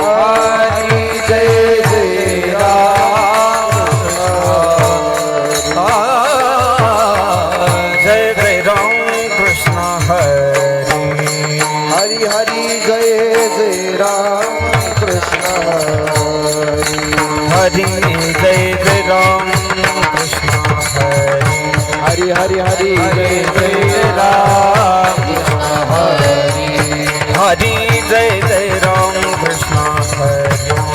हरि जय जय राम जय जय राम कृष्ण हरि हरि हरि जय जय राम कृष्ण हरि जय जय राम कृष्ण हरि हरि हरि हरि जय जय राम हरि हरि जय जय राम कृष्ण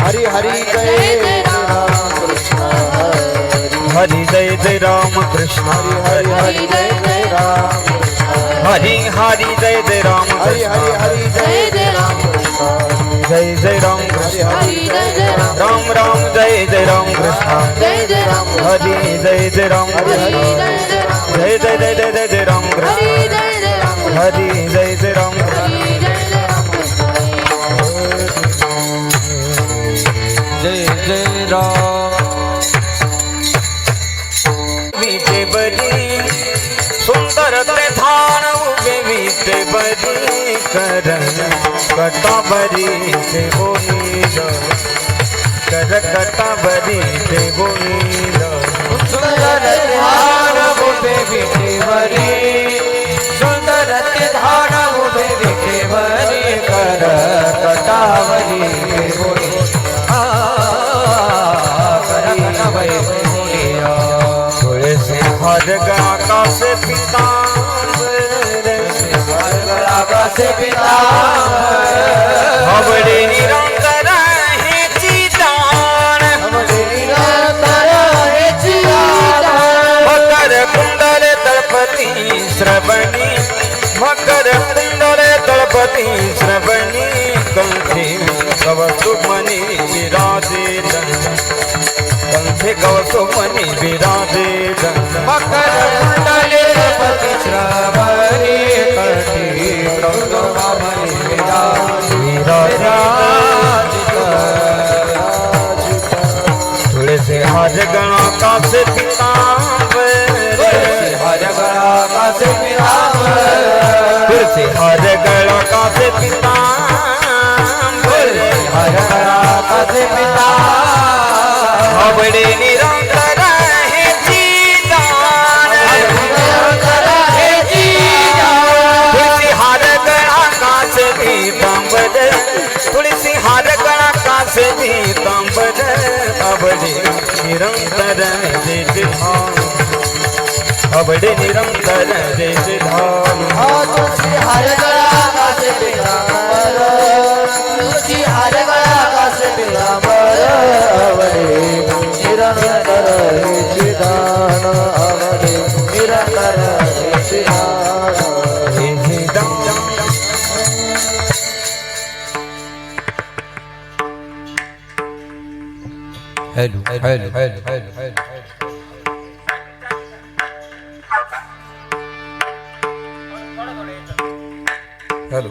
हरि हरि हरि जय राम कृष्ण हरि जय जय राम कृष्ण हरि हरि जय जय राम हरि हरि जय जय राम हरि हरि हरि जय जय राम कृष्ण जय जय राम कृष्ण हरि जय जय राम राम जय जय राम कृष्ण जय जय राम हरि जय जय राम हरि हरि कृष्ण जय जय जय जय जय जय राम कृष्ण हरि जय जय राम जय जय राम विटे बरी सुंदर ते धान उभे विटे बरी करण कटा बरी ते बोनील कर कटा बरी ते बोनील सुंदर ध्यान उभे विटे बरी सुंदर ध्यान उभे विटे बरी कर कटावरी बोली तुलसी हर गणा से पीतांबर से पिता हवड़े निरंतर है चिदान मकर कुंडल तलपति श्रवणी मकर कुंडल तलपति श्रवणी कंठे कवसुमणि विराजे कंठे कवसुमणि विराजे मकर कुंडले पति श्रवणी कंठी कौस्तुभमणि तुलसी हर गणा का से पीतांबर हर गणा का से पीतांबर तुलसी हर गणा का से पीतांबर हर गणा का से पीतांबर हवड़े निरंतर है चिदान तुलसी हर गणा का से पीतांबर तुलसी हर गणा का से पीतांबर हवड़े निरंतर जय धाम हवड़े निरंतर जय धाम तुलसी हर गणा का से पीतांबर तुलसी हर गणा का से पीतांबर अवधि निरंतर चिदान अवधि निरंतर चिदान hello hello hello hello hello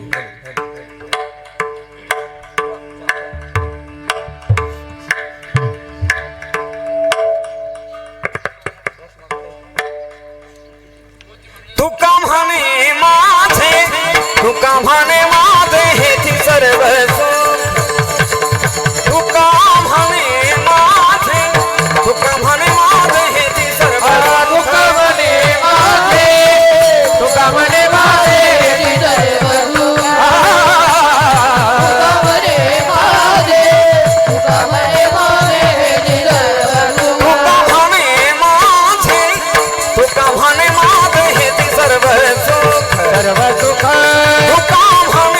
तुका म्हणे माझे तुका म्हणे माझे हेची सर्व तुका म्हणे माझे तुका म्हणे माझे हेची सर्व तुका म्हणे माझे तुका म्हणे माझे हेची सर्व तुका म्हणे माझे तुका म्हणे माझे हेची सर्व तुका म्हणे माझे तुका म्हणे माझे हेची सर्व सुख सर्व सुख तुका म्हणे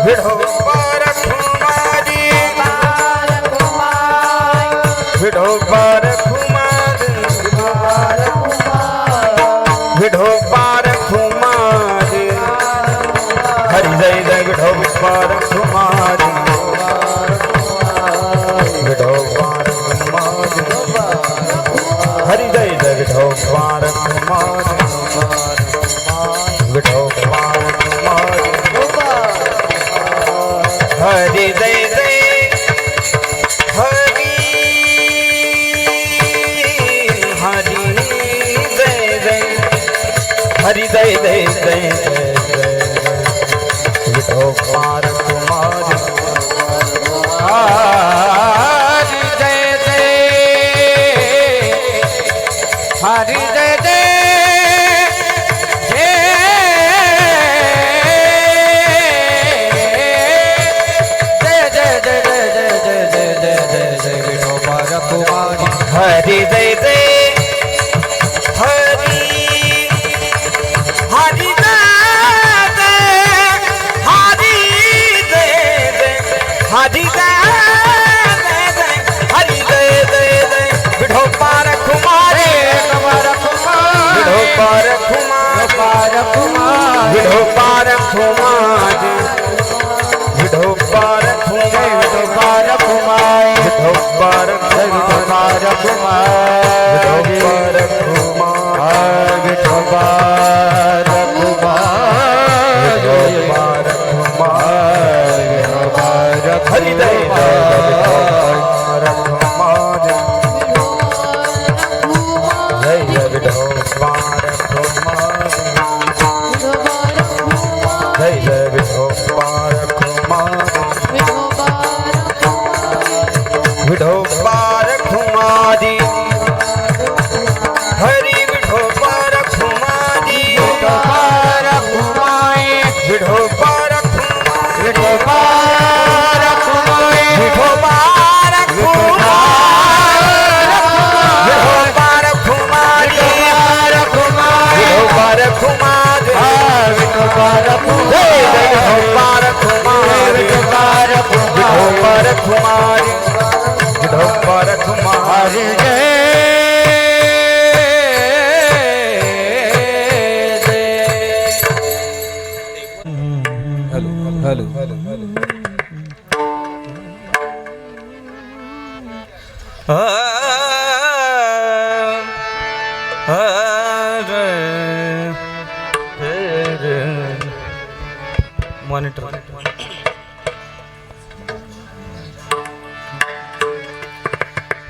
विठोबार खुमारी कुमार विठोबार खुमारी विठोबार खुमारी हरी जय जय विठोबार खुमारी विठोबार खुमारी हरी जय जय विठोबार खुमारी विठोबार खुमारी हरी जय जय हरी हरी जय जय हरी जय जय जय विठोबार खुमारी हरि जय जय हरि जय जय हरि जय जय हरि हरि जय जय हरि जय जय हरि जय जय हरि जय जय जय विठोबार खुमारी विठोबार खुमारी विठोबार खुमारी विठोबार खुमारी विठोबार खुमारी विठोबार विठोबार कुमार विठोबार कुमार हरि जय जय जय विठोबार जय जय विठोबार विठोबार खुमारी हरि विठोबार खुमारी विठोबार कुमार विठोबार खुमारी विठोबार कुमार विठोबार खुमारी विठोबार खुमारी विठोबार खुमारी विठोबार जय जय विठोबार खुमारी विठोबार विठोबार खुमारी विठोबार खुमारी हेलो मॉनिटर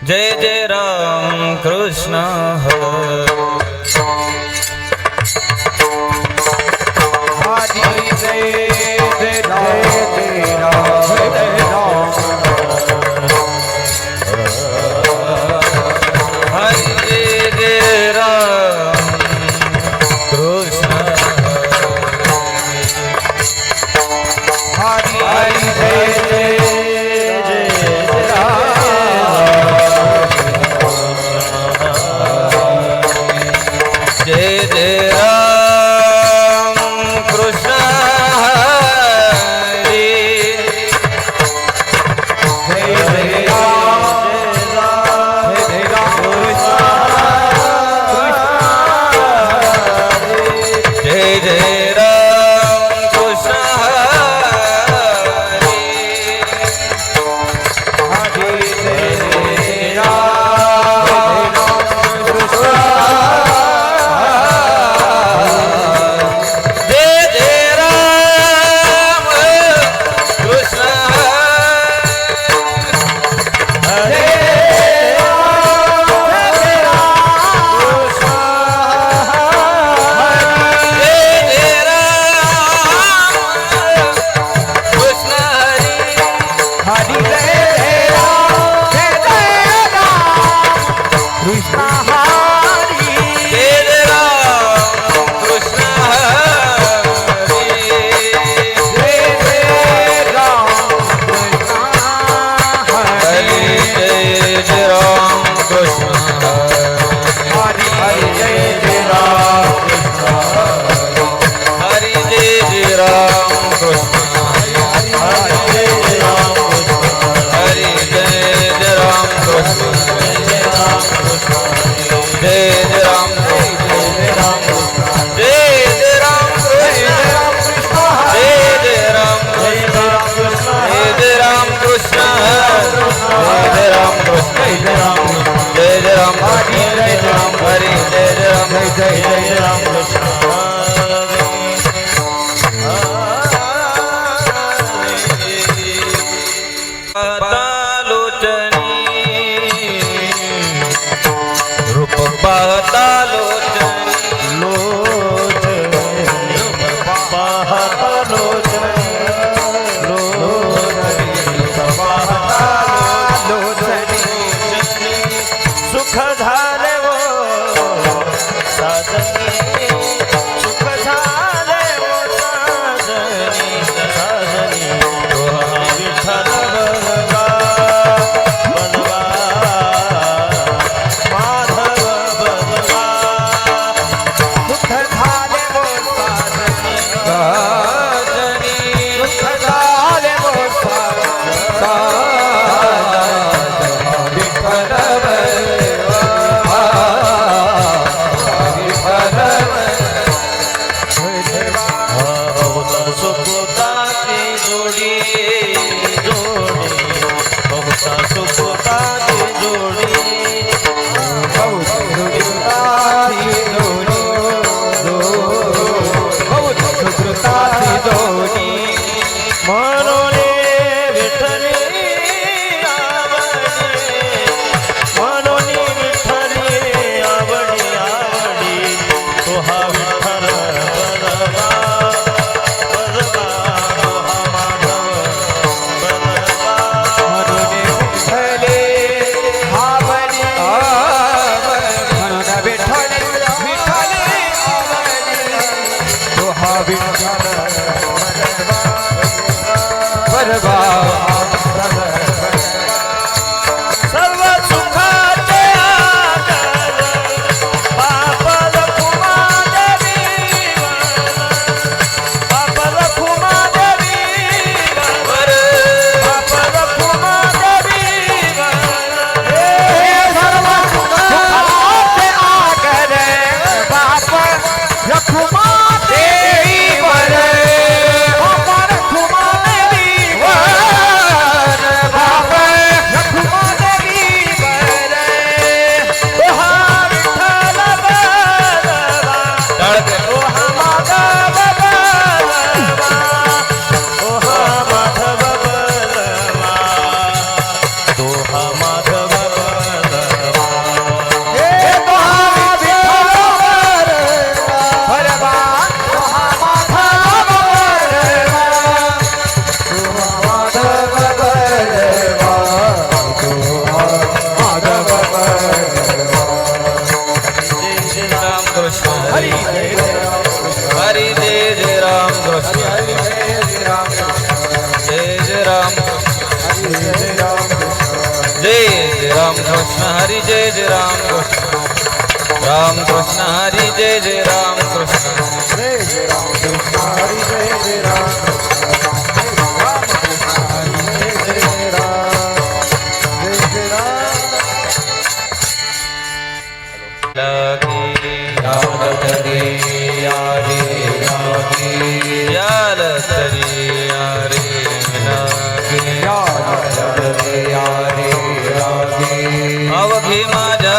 जय जय राम कृष्ण हरि जय जय राम जय राम हरि जय राम कृष्ण हरि जय जय जय जय राम कृष्ण पाहता लोचनी लोचनी पाहता लोचनी लोचनी पाहता लोचनी सुख झाले वो साजनी सुख झाले वो साजनी साजनी तो विठ्ठल बलवा बलवा माधव बलवा सुख झाले वो साजनी साजनी सुख झाले वो विठ्ठल बलवा बहुत सुखताची जोडी जोडी बहुत सुखताची जोडी म्हणून विठ्ठली आवडी म्हणून विठ्ठली आवडी आवडी तो हा विठ्ठल बलवा बलवा तो हा माधव बलवा सर्व सुखाचे आधार papal Khuma Devi papal Khuma Devi papal Khuma Devi Hari Hari जय जय राम कृष्ण जय जय राम जय जय राम कृष्ण हरी जय जय राम कृष्ण राम कृष्ण हरी जय जय राम कृष्ण याल तरी यारे अवघे माझ्या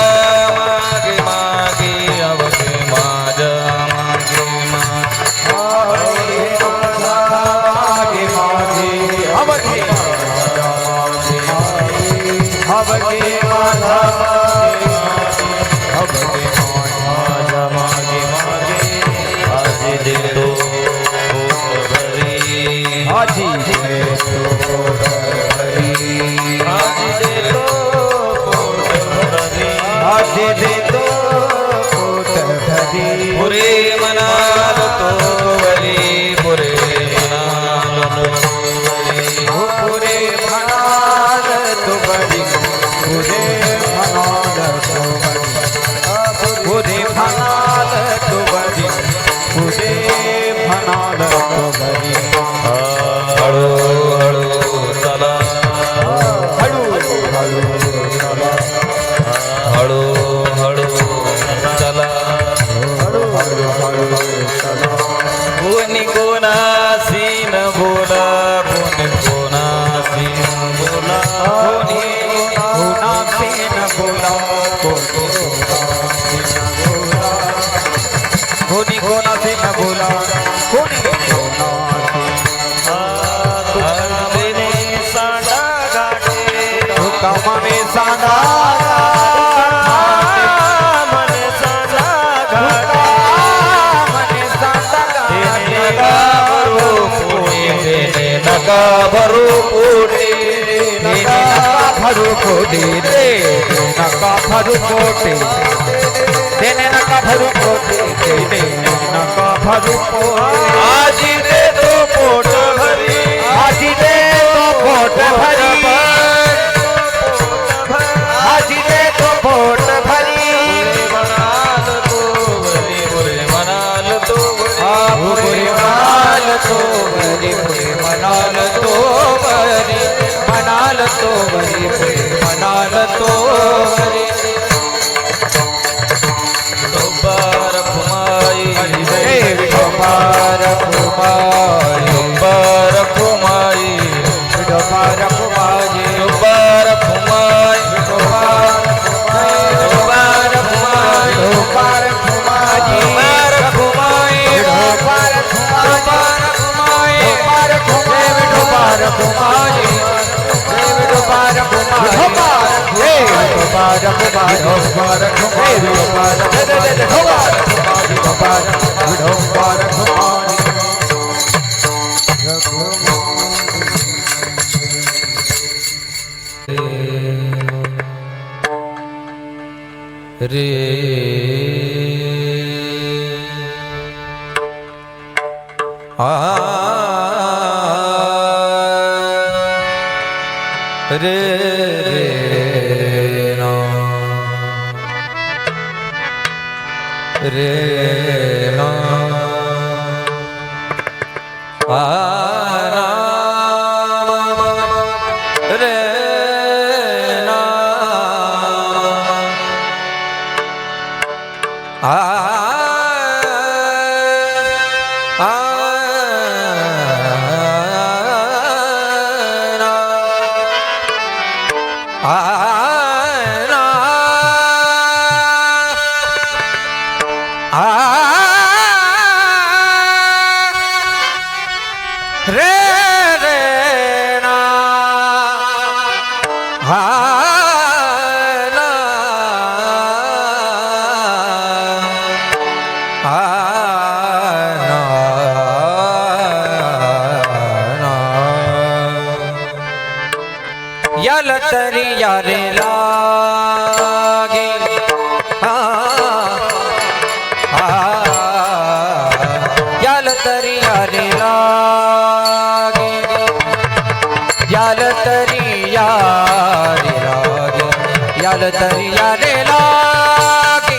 मागे मागे अवघे माझ्या मागे पुरे मनाल तो वरी पुरे मनाल तो वरी हळू हळू नका भरू पोटी भरू कोटी रे नका भरू कोटी देने नका भरू कोटी देने नका भरू कोटी आजी दे तो पोट भरी हाजी दे तो पोट भरी हाजी दे तो पोट भरी मनाल तो भरी बुरे मनाल तो बुरे मनाल तो भरी बुरे मनाल तो भरी मनाल तो भरी बुरे मनाल तो भरी डोबार फुमाई डोबार फुमाई डोबार फुमाई डोबार फुमाई डोबार फुमाई डोबार डोबार फुमाई डोबार फुमाई डोबार फुमाई डोबार फुमाई डोबार फुमाई डोबार फुमाई डोबार फुमाई डोबार फुमाई डोबार फुमाई डोबार फुमाई रे आ रे रे ना रे ना आ ना रे ना आ आ ना आ ना आ रे रे ना आ ना यल तरी यारे लागे यल तरी यारे लागे यल तरी यारे लागे यल तरी यारे लागे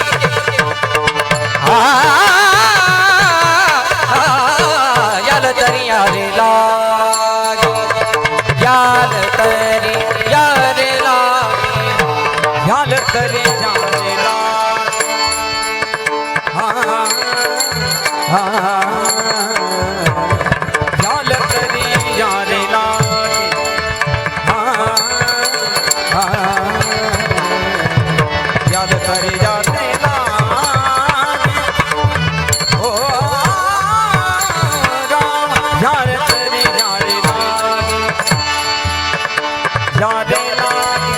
यल तरी यारे लागे यल तरी यारे लागे यल तरी यारे लागे यल तरी यारे लागे यल तरी यारे लागे ओ राम यल तरी यारे लागे यारे लागे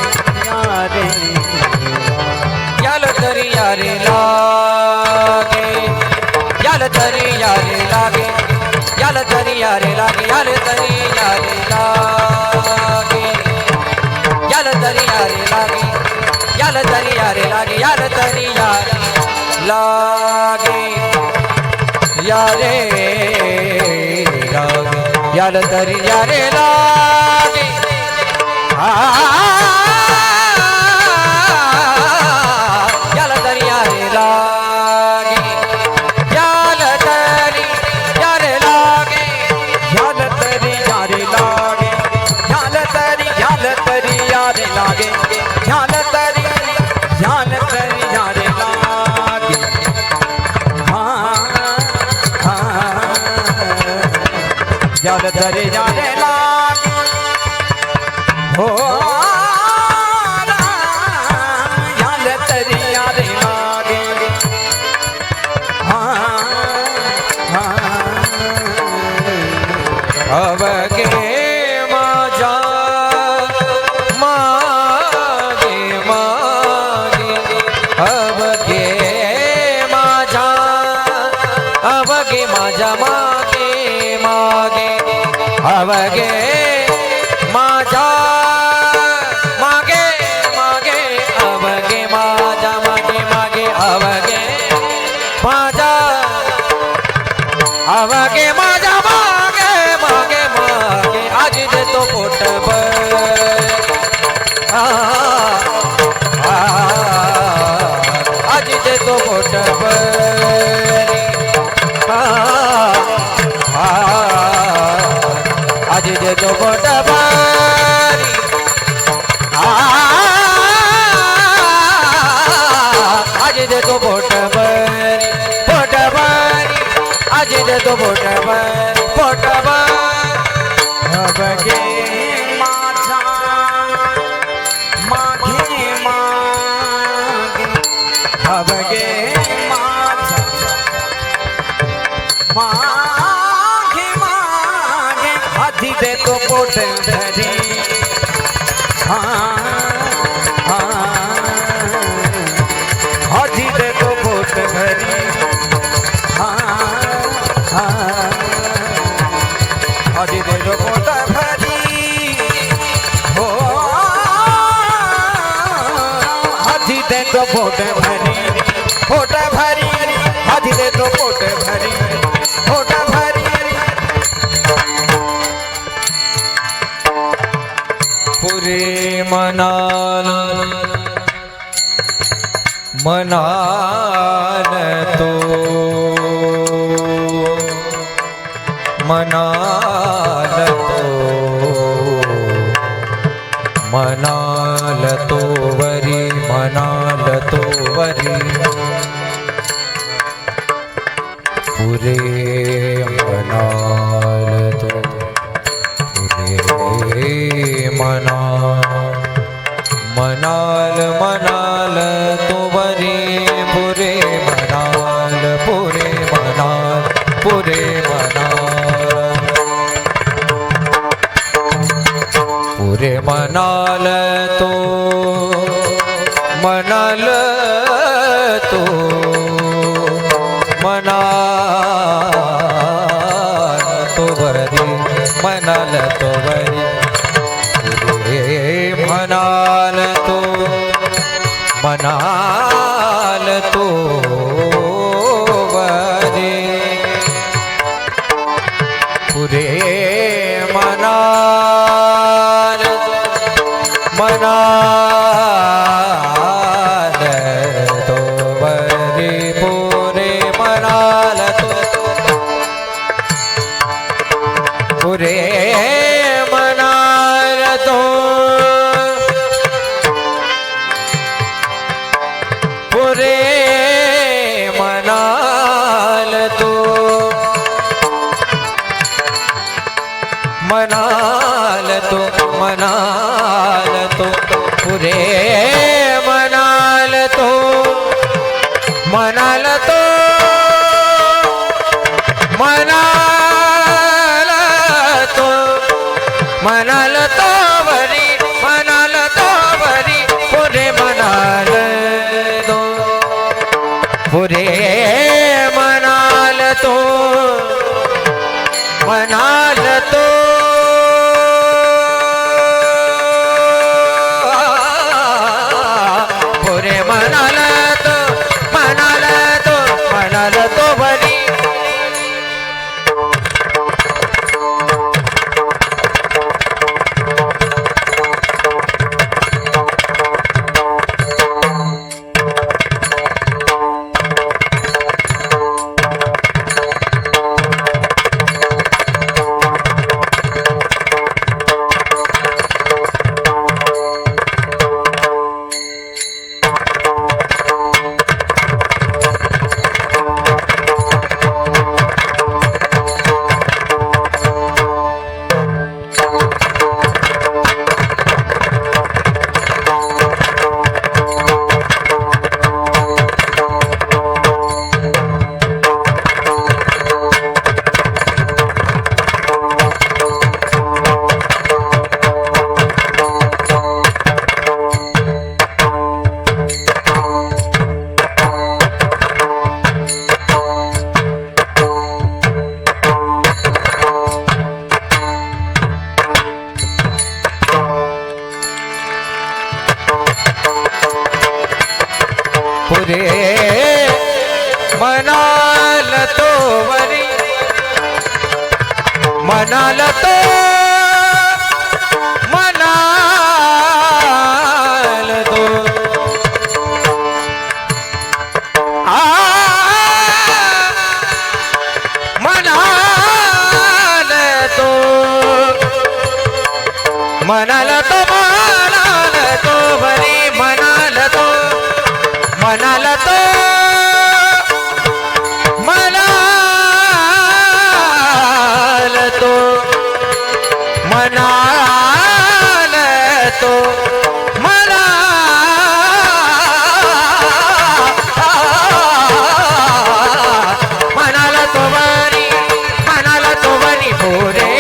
यारे यल तरी यारे लागे यल तरी यारे लागे यल तरी यारे लागे यल तरी यारे लागे यल तरी यारे लागे यल तरी यारे लागे यल तरी यारे लागे यारे लागे यल तरी यारे लागे यल तरी यारे लागे यल तरी यारे लागे यल तरी यारे लागे यल तरी यारे लागे यल तरी यारे लागे यल तरी यारे लागे हो यल तरी यारे लागे अवगे माजा मागे मागे अवगे माजा अवगे माजा मागे मागे अवगे अवगे माझा मागे मागे अवगे माझा मागे मागे अवगे माझा अवगे माझा मागे मागे मागे आज देतो पोटभर आज देतो पोटभर आज देतो पोटभर आज देतो पोटभर पोटभर आज देतो पोटभर पोटभर अवगे माझा मागे मागे अवगे माझा मागे मागे आधी देतो पोट धरी आधी देतो पोट भरी आधी देतो पोट भरी हो आधी देतो पोट भरी आधी देतो पोट भरी पुरे मनाल मनाल तो मनाल तो वरी मनाल तो वरी पुरे मनाल तो पुरे मनाल मनाल तो वरी पुरे मनाल पुरे मनाल पुरे मनाल पुरे मनाल तो मनाल तो मनाल तो वरी मनाल तो वरी मनाल तो मनाल तो वरे पुरे मनाल मनाल तो वरे पुरे मनाल तो पुरे मनाल तो पुरे मनाल तो मनाल तो मनाल तो पुरे मनाल तो मनाल तो मनाल तो मनाल तो वरी मनाल तो वरी पुरे मनाल तो पुरे मनाल तो मनाल तो पुरे मनाल तो मनाल तो मनाल तो वरी वरी म्हणाल तो म्हणाल तो बरी म्हणाल तो म्हणाल तो म्हणाल तो मला म्हणाल तो बरी म्हणाल तो बरी पुरे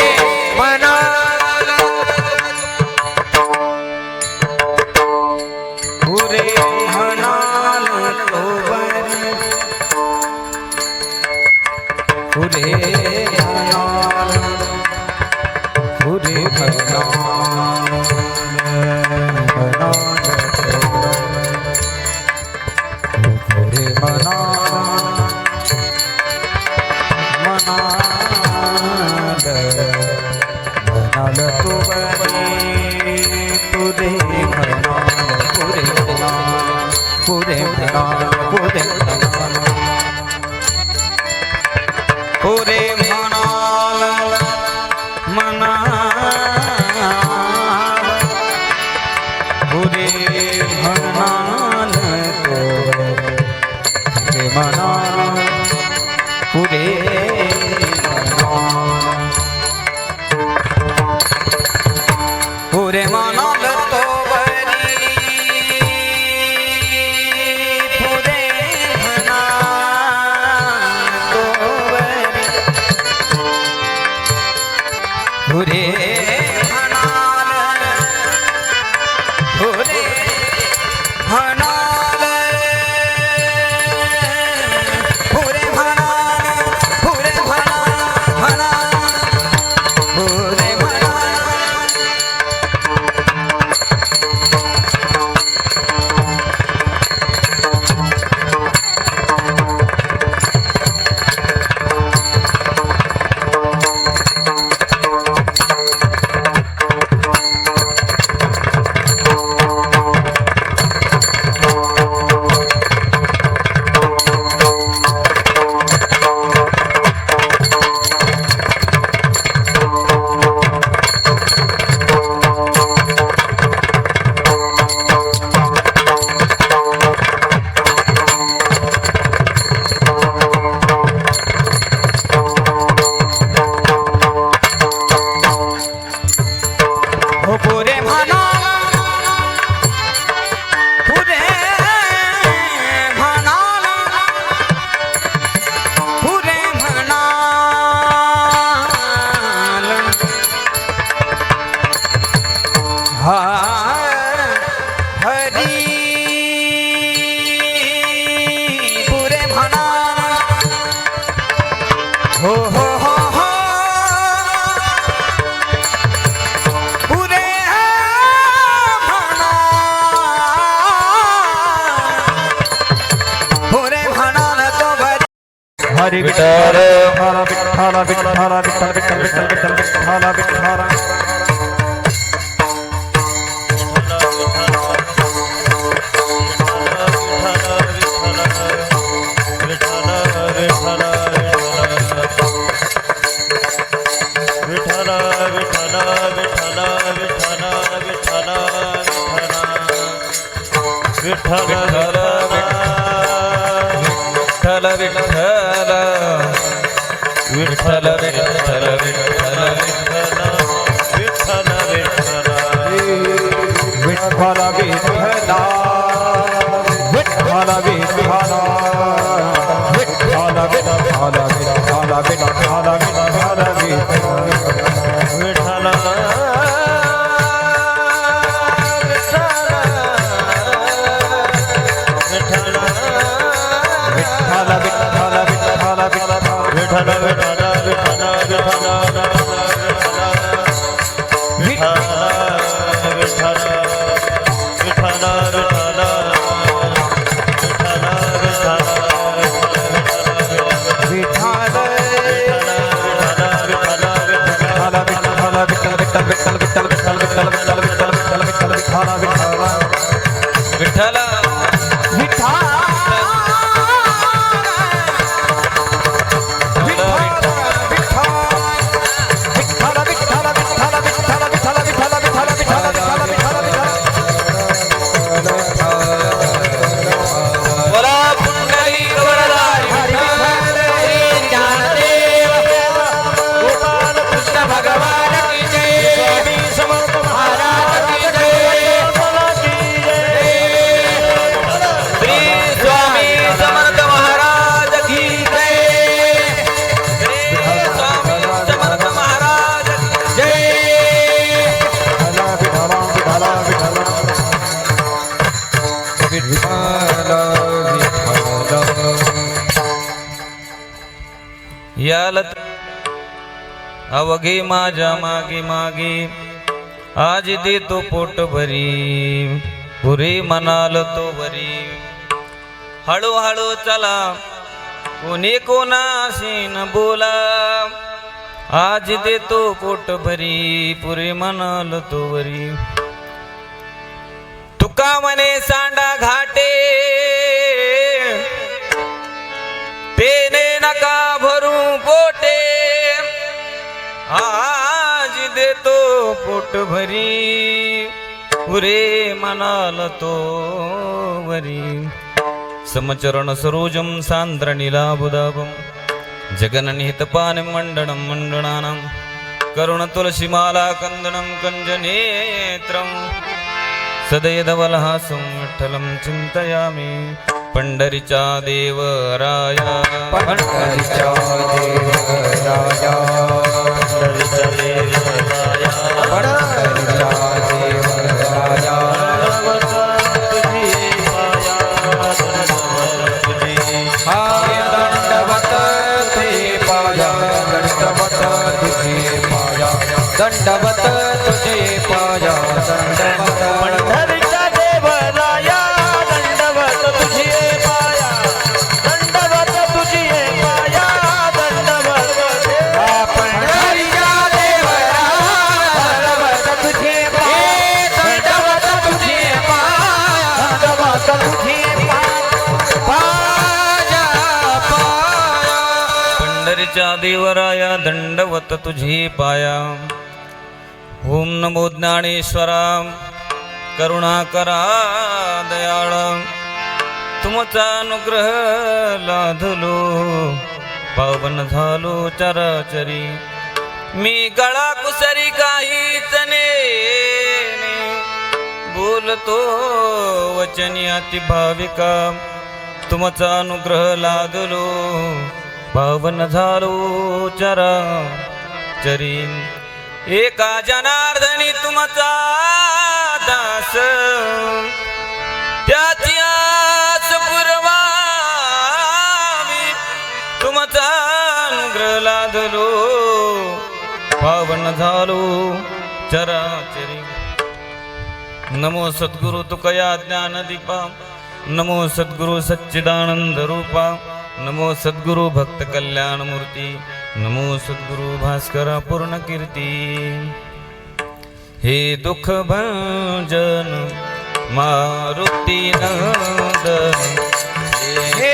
पुरे म्हणाल तो बरी पुरे म्हणाल पुरे म्हणाल तो बरी पुरे पुरे पुरे म्हणाल पुरे म्हणाल पुरे म्हणाल पुरे पुरे म्हणाल तो बरी पुरे म्हणाल तो बरी पुरे म्हणाल पुरे म्हणाल पुरे म्हणाल पुरे म्हणाल पुरे पुरे म्हणाल पुरे म्हणाल पुरे म्हणाल हा हरी पुरे म्हणाल हो हो हो हो हरि विठ्ठल विठ्ठल विठ्ठल विठ्ठल विठ्ठल विठ्ठल विठ्ठल विठ्ठल विठ्ठल विठ्ठल विठ्ठल विठ्ठल विठ्ठल विठ्ठल विठ्ठल विठ्ठल विठ्ठल विठ्ठल यालत अवघे माझ्या मागे मागे आज देतो पोट भरी पुरे म्हणाल तो वरी हळूहळू चला कोणी कोणाशी न बोला आज देतो पोट भरी पुरे म्हणाल तो वरी तुका म्हणे सांडा घाटे पेने नका भरू पोटे आज देतो पोट भरी पुरे म्हणाल तो वरी समचरण सरोजम सांद्रणिलाबुदाबम जगननिहितपान मंडनं मंडनानं करुण तुलसीमाला कंदनं कंजनेत्रं सदैदवलहासं विठ्ठलं चिंतयामि पंढरीचा देवराया पंढरीचा देवराया पंढरीचा देवराया पंढरीचा देवराया हाय दंडवत तुझे पाया दंडवत तुझे पाया दंडवत तुझे पाया दंडवत पंढरीचा देवराया दंडवत तुझे पाया दंडवत तुझे पाया दंडवत पंढरीचा देवराया दंडवत तुझे पाया दंडवत तुझे पाया दंडवत तुझे पंढरीच्या देवराया दंडवत तुझी पाया ओम नमो ज्ञानेश्वरा करुणाकरा दयाळ तुमचा अनुग्रह लाधलो पावन झालो चराचरी मी गळा कुसरी काहीच ने बोलतो वचनी अति भाविका तुमचा अनुग्रह लादलो पावन झालो चराचरी एका जनार्दनी तुमचा दास त्याची आस पुरवावी तुमचा अनुग्रह लादलो पावन झालो चराचरी नमो सद्गुरु तुकया ज्ञानदीपा नमो सद्गुरु सच्चिदानंद रूपा नमो सद्गुरु भक्त कल्याण मूर्ती नमो सद्गुरु भास्करा पूर्ण कीर्ती हे दुःख भंजन मारुती नंदन हे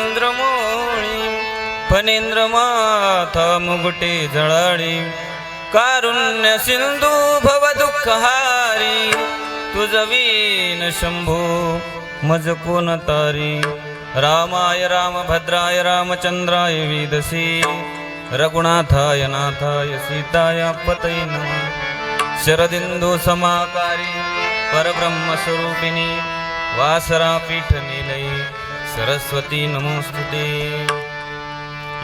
शिवचंद्रमोळी फणींद्र माथा मुगटे झळाळी कारुण्य सिंधू भव दुःखहारी तुझ वीन शंभो मज कोण तारी रामाय रामभद्राय रामचंद्राय वेदसी रघुनाथाय नाथाय सीताय पतये नमः शरदिंदू समाकारी परब्रह्मस्वरूपिणी वासरा पीठ निलये सरस्वती नमोस्तुते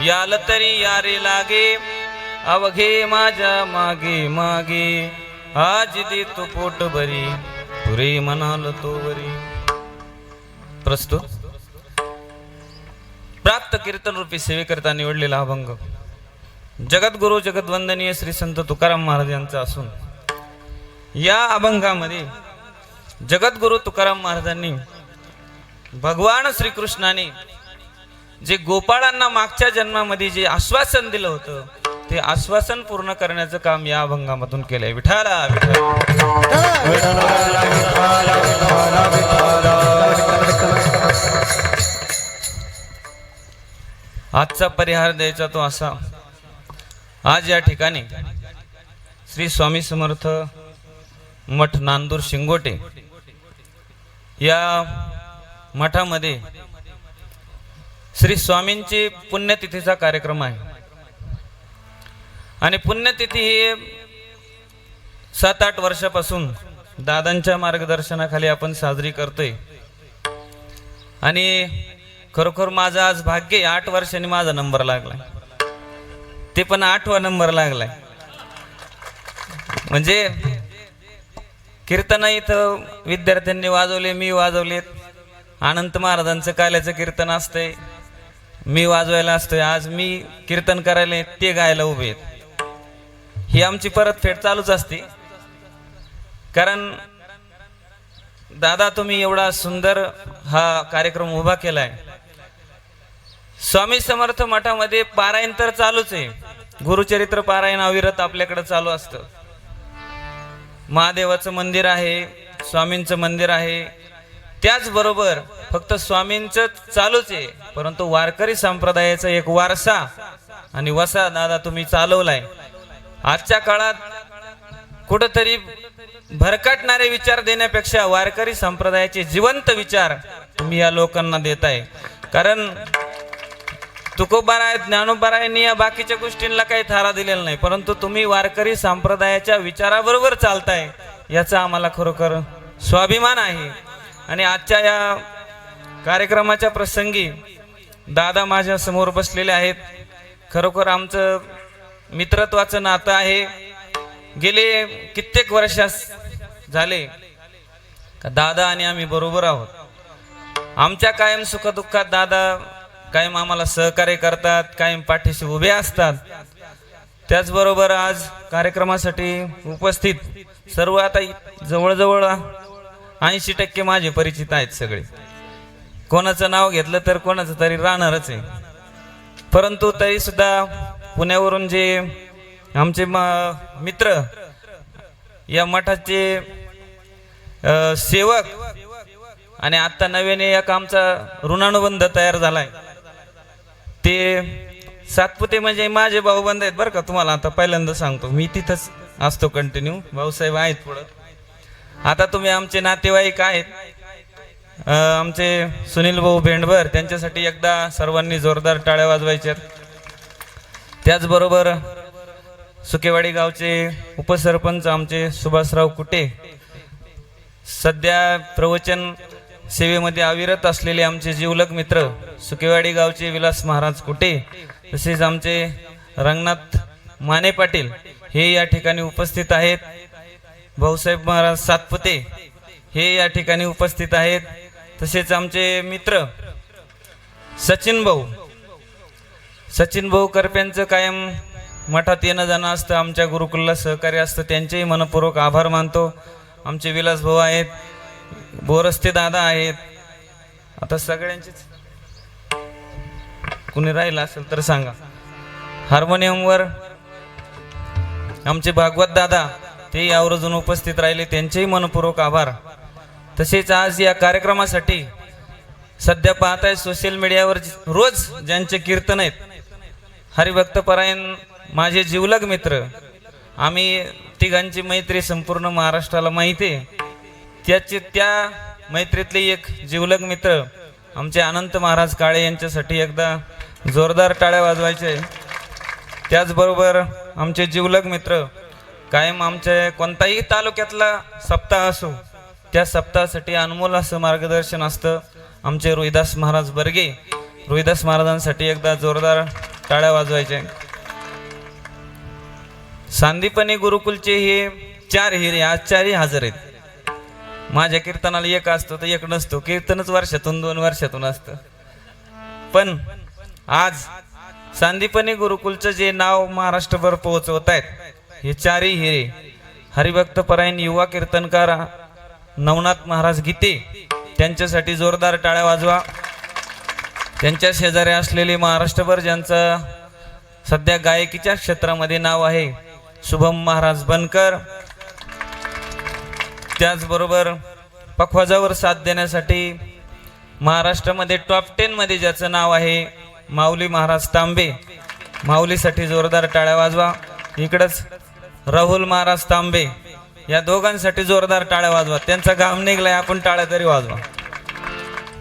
याल तरी यारे लागे अवघे माझ्या मागे मागे आज देतो पोट भरी पुरे म्हणाल तो वरी प्रस्तुत प्राप्त कीर्तन रूपी सेवेकरता निवडलेला अभंग जगद्गुरु जगद्वंदनीय श्री संत तुकाराम महाराज यांचा असून या अभंगामध्ये जगद्गुरु तुकाराम महाराजांनी भगवान श्रीकृष्णाने जे गोपाळांना मागच्या जन्मामध्ये जे आश्वासन दिलं होतं ते आश्वासन पूर्ण करण्याचं काम या अभंगामधून केलंय. विठाला विठाला. आजचा परिहार द्यायचा तो असा. आज या ठिकाणी श्री स्वामी समर्थ मठ नांदूर शिंगोटे या मठामध्ये श्री स्वामींची पुण्यतिथीचा कार्यक्रम आहे. आणि पुण्यतिथी ही 7-8 वर्षापासून दादांच्या मार्गदर्शनाखाली आपण साजरी करतोय. आणि खरोखर माझं आज भाग्य, 8 वर्षांनी माझा नंबर लागलाय, ते पण 8वा नंबर लागलाय. म्हणजे कीर्तन इथं विद्यार्थ्यांनी वाजवले, मी वाजवलेत. अनंत महाराजांचं काल्याचं कीर्तन असतंय, मी वाजवायला असतोय. आज मी कीर्तन करायला, ते गायला उभे आहेत. ही आमची परतफेड चालूच असते. कारण दादा तुम्ही एवढा सुंदर हा कार्यक्रम उभा केलाय. स्वामी समर्थ मठामध्ये पारायण तर चालूच आहे. गुरुचरित्र पारायण अविरत आपल्याकडे चालू असतं. महादेवाचं मंदिर आहे, स्वामींचं मंदिर आहे. त्याचबरोबर फक्त स्वामींचं चालूच आहे, परंतु वारकरी संप्रदायाचा एक वारसा आणि वसा दादा तुम्ही चालवलाय. आजच्या काळात कुठंतरी भरकटणारे विचार देण्यापेक्षा वारकरी संप्रदायाचे जिवंत विचार तुम्ही या लोकांना देताय. कारण तुकोबाराय ज्ञानोबारायांनी या बाकीच्या गोष्टींना काही थारा दिलेला नाही, परंतु तुम्ही वारकरी संप्रदायाच्या विचाराबरोबर चालताय, याचा आम्हाला खरोखर स्वाभिमान आहे. आणि आजच्या या कार्यक्रमाच्या प्रसंगी दादा माझ्या समोर बसलेले आहेत. खरोखर आमचं मित्रत्वाचं नातं आहे. गेले कित्येक वर्ष झाले का दादा आणि आम्ही बरोबर आहोत. आमच्या कायम सुखदुःखात दादा कायम आम्हाला सहकार्य करतात, कायम पाठीशी उभे असतात. त्याचबरोबर आज कार्यक्रमासाठी उपस्थित सर्व आता जवळजवळ 80% माझे परिचित आहेत सगळे. कोणाचं नाव घेतलं तर कोणाचं तरी राहणारच आहे. परंतु तरी सुद्धा पुण्यावरून जे आमचे मित्र, या मठाचे सेवक, आणि आता नव्याने एक आमचा ऋणानुबंध तयार झालाय, ते सातपुते म्हणजे माझे भाऊबंद आहेत बरं का. तुम्हाला आता पहिल्यांदा सांगतो, मी तिथंच असतो कंटिन्यू. भाऊसाहेब आहेत पुढं. आता तुम्ही आमचे नातेवाईक आहेत, आमचे सुनील भाऊ भेंडभर, त्यांच्यासाठी एकदा सर्वांनी जोरदार टाळ्या वाजवायच्यात. त्याचबरोबर सुकेवाडी गावचे उपसरपंच आमचे सुभाषराव कुटे, सध्या प्रवचन सेवेमध्ये अविरत असलेले आमचे जिवलग मित्र सुकेवाडी गावचे विलास महाराज कुटे, तसेच आमचे रंगनाथ माने पाटील हे या ठिकाणी उपस्थित आहेत. भाऊसाहेब महाराज सातपुते हे या ठिकाणी उपस्थित आहेत. तसेच आमचे मित्र सचिन भाऊ करप्यांचं कायम मठात येणं जाणं असतं, आमच्या गुरुकुलला सहकार्य असतं, त्यांचेही मनपूर्वक आभार मानतो. आमचे विलास भाऊ आहेत, बोरस्ते दादा आहेत. आता सगळ्यांचीच कुणी राहिलं असेल तर सांगा. हार्मोनियमवर आमचे भागवत दादा, ते आवर्जून उपस्थित राहिले, त्यांचेही मनपूर्वक आभार. तसेच आज या कार्यक्रमासाठी सध्या पाहताय सोशल मीडियावर रोज ज्यांचे कीर्तन आहेत, हरिभक्तपरायण माझे जिवलग मित्र, आम्ही तिघांची मैत्री संपूर्ण महाराष्ट्राला माहिती आहे. त्या मैत्रीतले एक जिवलग मित्र आमचे अनंत महाराज काळे यांच्यासाठी एकदा जोरदार टाळ्या वाजवायचे. त्याचबरोबर आमचे जिवलग मित्र कायम आमच्या कोणताही तालुक्यातला सप्ताह असो, त्या सप्ताहासाठी अनमोल असं मार्गदर्शन असतं. आमचे रोहिदास महाराज बर्गे, रोहिदास महाराजांसाठी एकदा जोरदार टाळ्या वाजवायचे. सांदीपनी गुरुकुलचे हे 4 हिरे आज 4ही हजर आहेत. माझ्या कीर्तनाला एक असतो तर एक नसतो. कीर्तनच वर्षातून 2 वर्षातून असतं. पण आज सांदीपनी गुरुकुलचं जे नाव महाराष्ट्रभर पोहोचवत आहेत हे 4ही हिरे हरिभक्तपरायण युवा कीर्तनकार नवनाथ महाराज गीते, त्यांच्यासाठी जोरदार टाळ्या वाजवा. त्यांच्या शेजारी असलेले महाराष्ट्रभर ज्यांचा सध्या गायकीच्या क्षेत्रामध्ये नाव आहे शुभम महाराज बनकर. त्याचबरोबर पखवाजावर साथ देण्यासाठी महाराष्ट्रामध्ये टॉप 10 मध्ये ज्याचं नाव आहे माऊली महाराज तांबे. माऊलीसाठी जोरदार टाळ्या वाजवा. इकडंच राहुल महाराज तांबे, या दोघांसाठी जोरदार टाळ्या वाजवा. त्यांचा घाम निघलाय, आपण टाळ्या तरी वाजवा.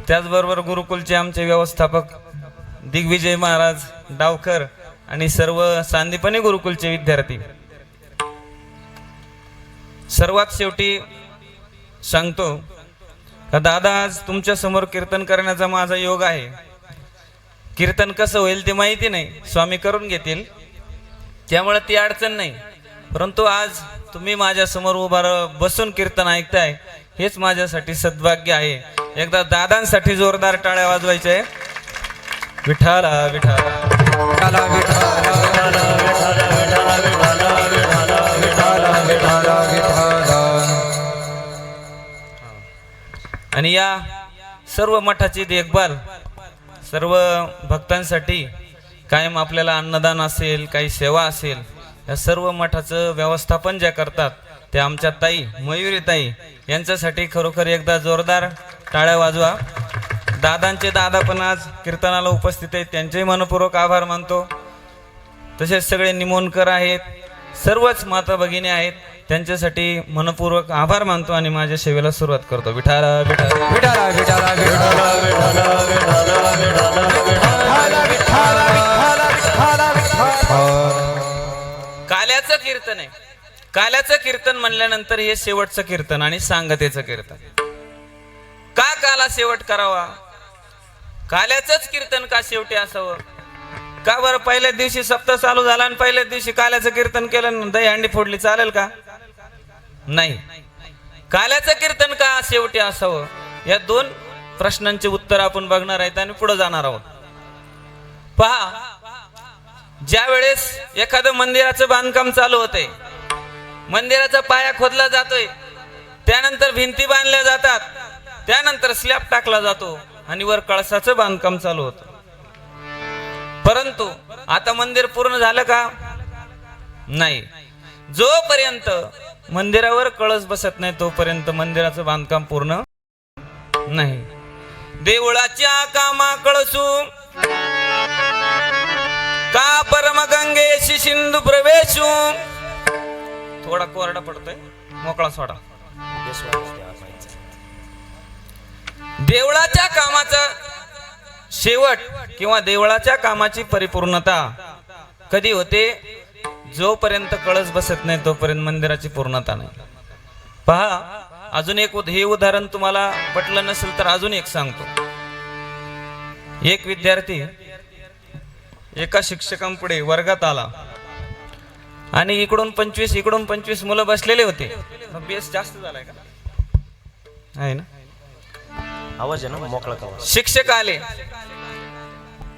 त्याचबरोबर गुरुकुलचे आमचे व्यवस्थापक दिग्विजय महाराज डावकर आणि सर्व सांदीपनी गुरुकुलचे विद्यार्थी. सर्वात शेवटी सांगतो का दादा, आज तुमच्या समोर कीर्तन करण्याचा माझा योग आहे. कीर्तन कसं होईल ते माहिती नाही, स्वामी करून घेतील, त्यामुळे ती अडचण नाही. परंतु आज तुम्ही माझ्या समोर उभा बसून कीर्तन ऐकताय, हेच माझ्यासाठी सद्भाग्य आहे. एकदा दादांसाठी जोरदार टाळ्या वाजवायच्या आहे. विठाला विठाला विठाला विठाला विठाला विठाला विठाला. आणि या सर्व मठाची देखभाल सर्व भक्तांसाठी कायम आपल्याला अन्नदान असेल, काही सेवा असेल, या सर्व मठाचं व्यवस्थापन ज्या करतात त्या आमच्या ताई मयुरी ताई यांच्यासाठी खरोखर एकदा जोरदार टाळ्या वाजवा. दादांचे दादा पण आज कीर्तनाला उपस्थित आहेत, त्यांचेही मनपूर्वक आभार मानतो. तसेच सगळे निमोणकर आहेत, सर्वच माता भगिनी आहेत, त्यांच्यासाठी मनपूर्वक आभार मानतो आणि माझ्या सेवेला सुरुवात करतो. विठाला विठाला विठाला विठाला विठाला विठाला विठाला. काल्याचं कीर्तन आहे. काल्याचं कीर्तन म्हणल्यानंतर हे शेवटचं कीर्तन आणि सांगतेचं कीर्तन. का काला शेवट करावा? काल्याचंच कीर्तन का शेवटी असावं? का बरं पहिल्याच दिवशी सप्ताह चालू झाला आणि पहिल्याच दिवशी काल्याचं कीर्तन केलं, दही हंडी फोडली, चालेल का? नाही. काल्याचं कीर्तन का शेवटी असावं? या दोन प्रश्नांचे उत्तर आपण बघणार आहेत आणि पुढे जाणार आहोत. पहा, ज्या वेळेस एखादं मंदिराचं बांधकाम चालू होतंय, मंदिराचा पाया खोदला जातोय, त्यानंतर भिंती बांधल्या जातात, त्यानंतर स्लॅब टाकला जातो आणि वर कळसाचं बांधकाम चालू होतं. परंतु आता मंदिर पूर्ण झालं का? नाही. जोपर्यंत मंदिरावर कळस बसत नाही तोपर्यंत मंदिराचं बांधकाम पूर्ण नाही. देवळाच्या कामा कळसू का परमगंगेशी सिंधू प्रवेशू. थोडा कोरडा पडतोय, मोकळा सोडा. देवळाच्या कामाचा शेवट किंवा देवळाच्या कामाची परिपूर्णता कधी होते? जोपर्यंत कळस बसत नाही तोपर्यंत मंदिराची पूर्णता नाही. पहा, अजून एक हे उदाहरण तुम्हाला पटलं नसेल तर अजून एक सांगतो. एक विद्यार्थी एका शिक्षकांपुढे वर्गात आला आणि इकडून 25 मुलं बसलेले होते. बेस जास्त झालाय का? आहे ना? आवाज आहे ना मोकळा का? शिक्षक आले.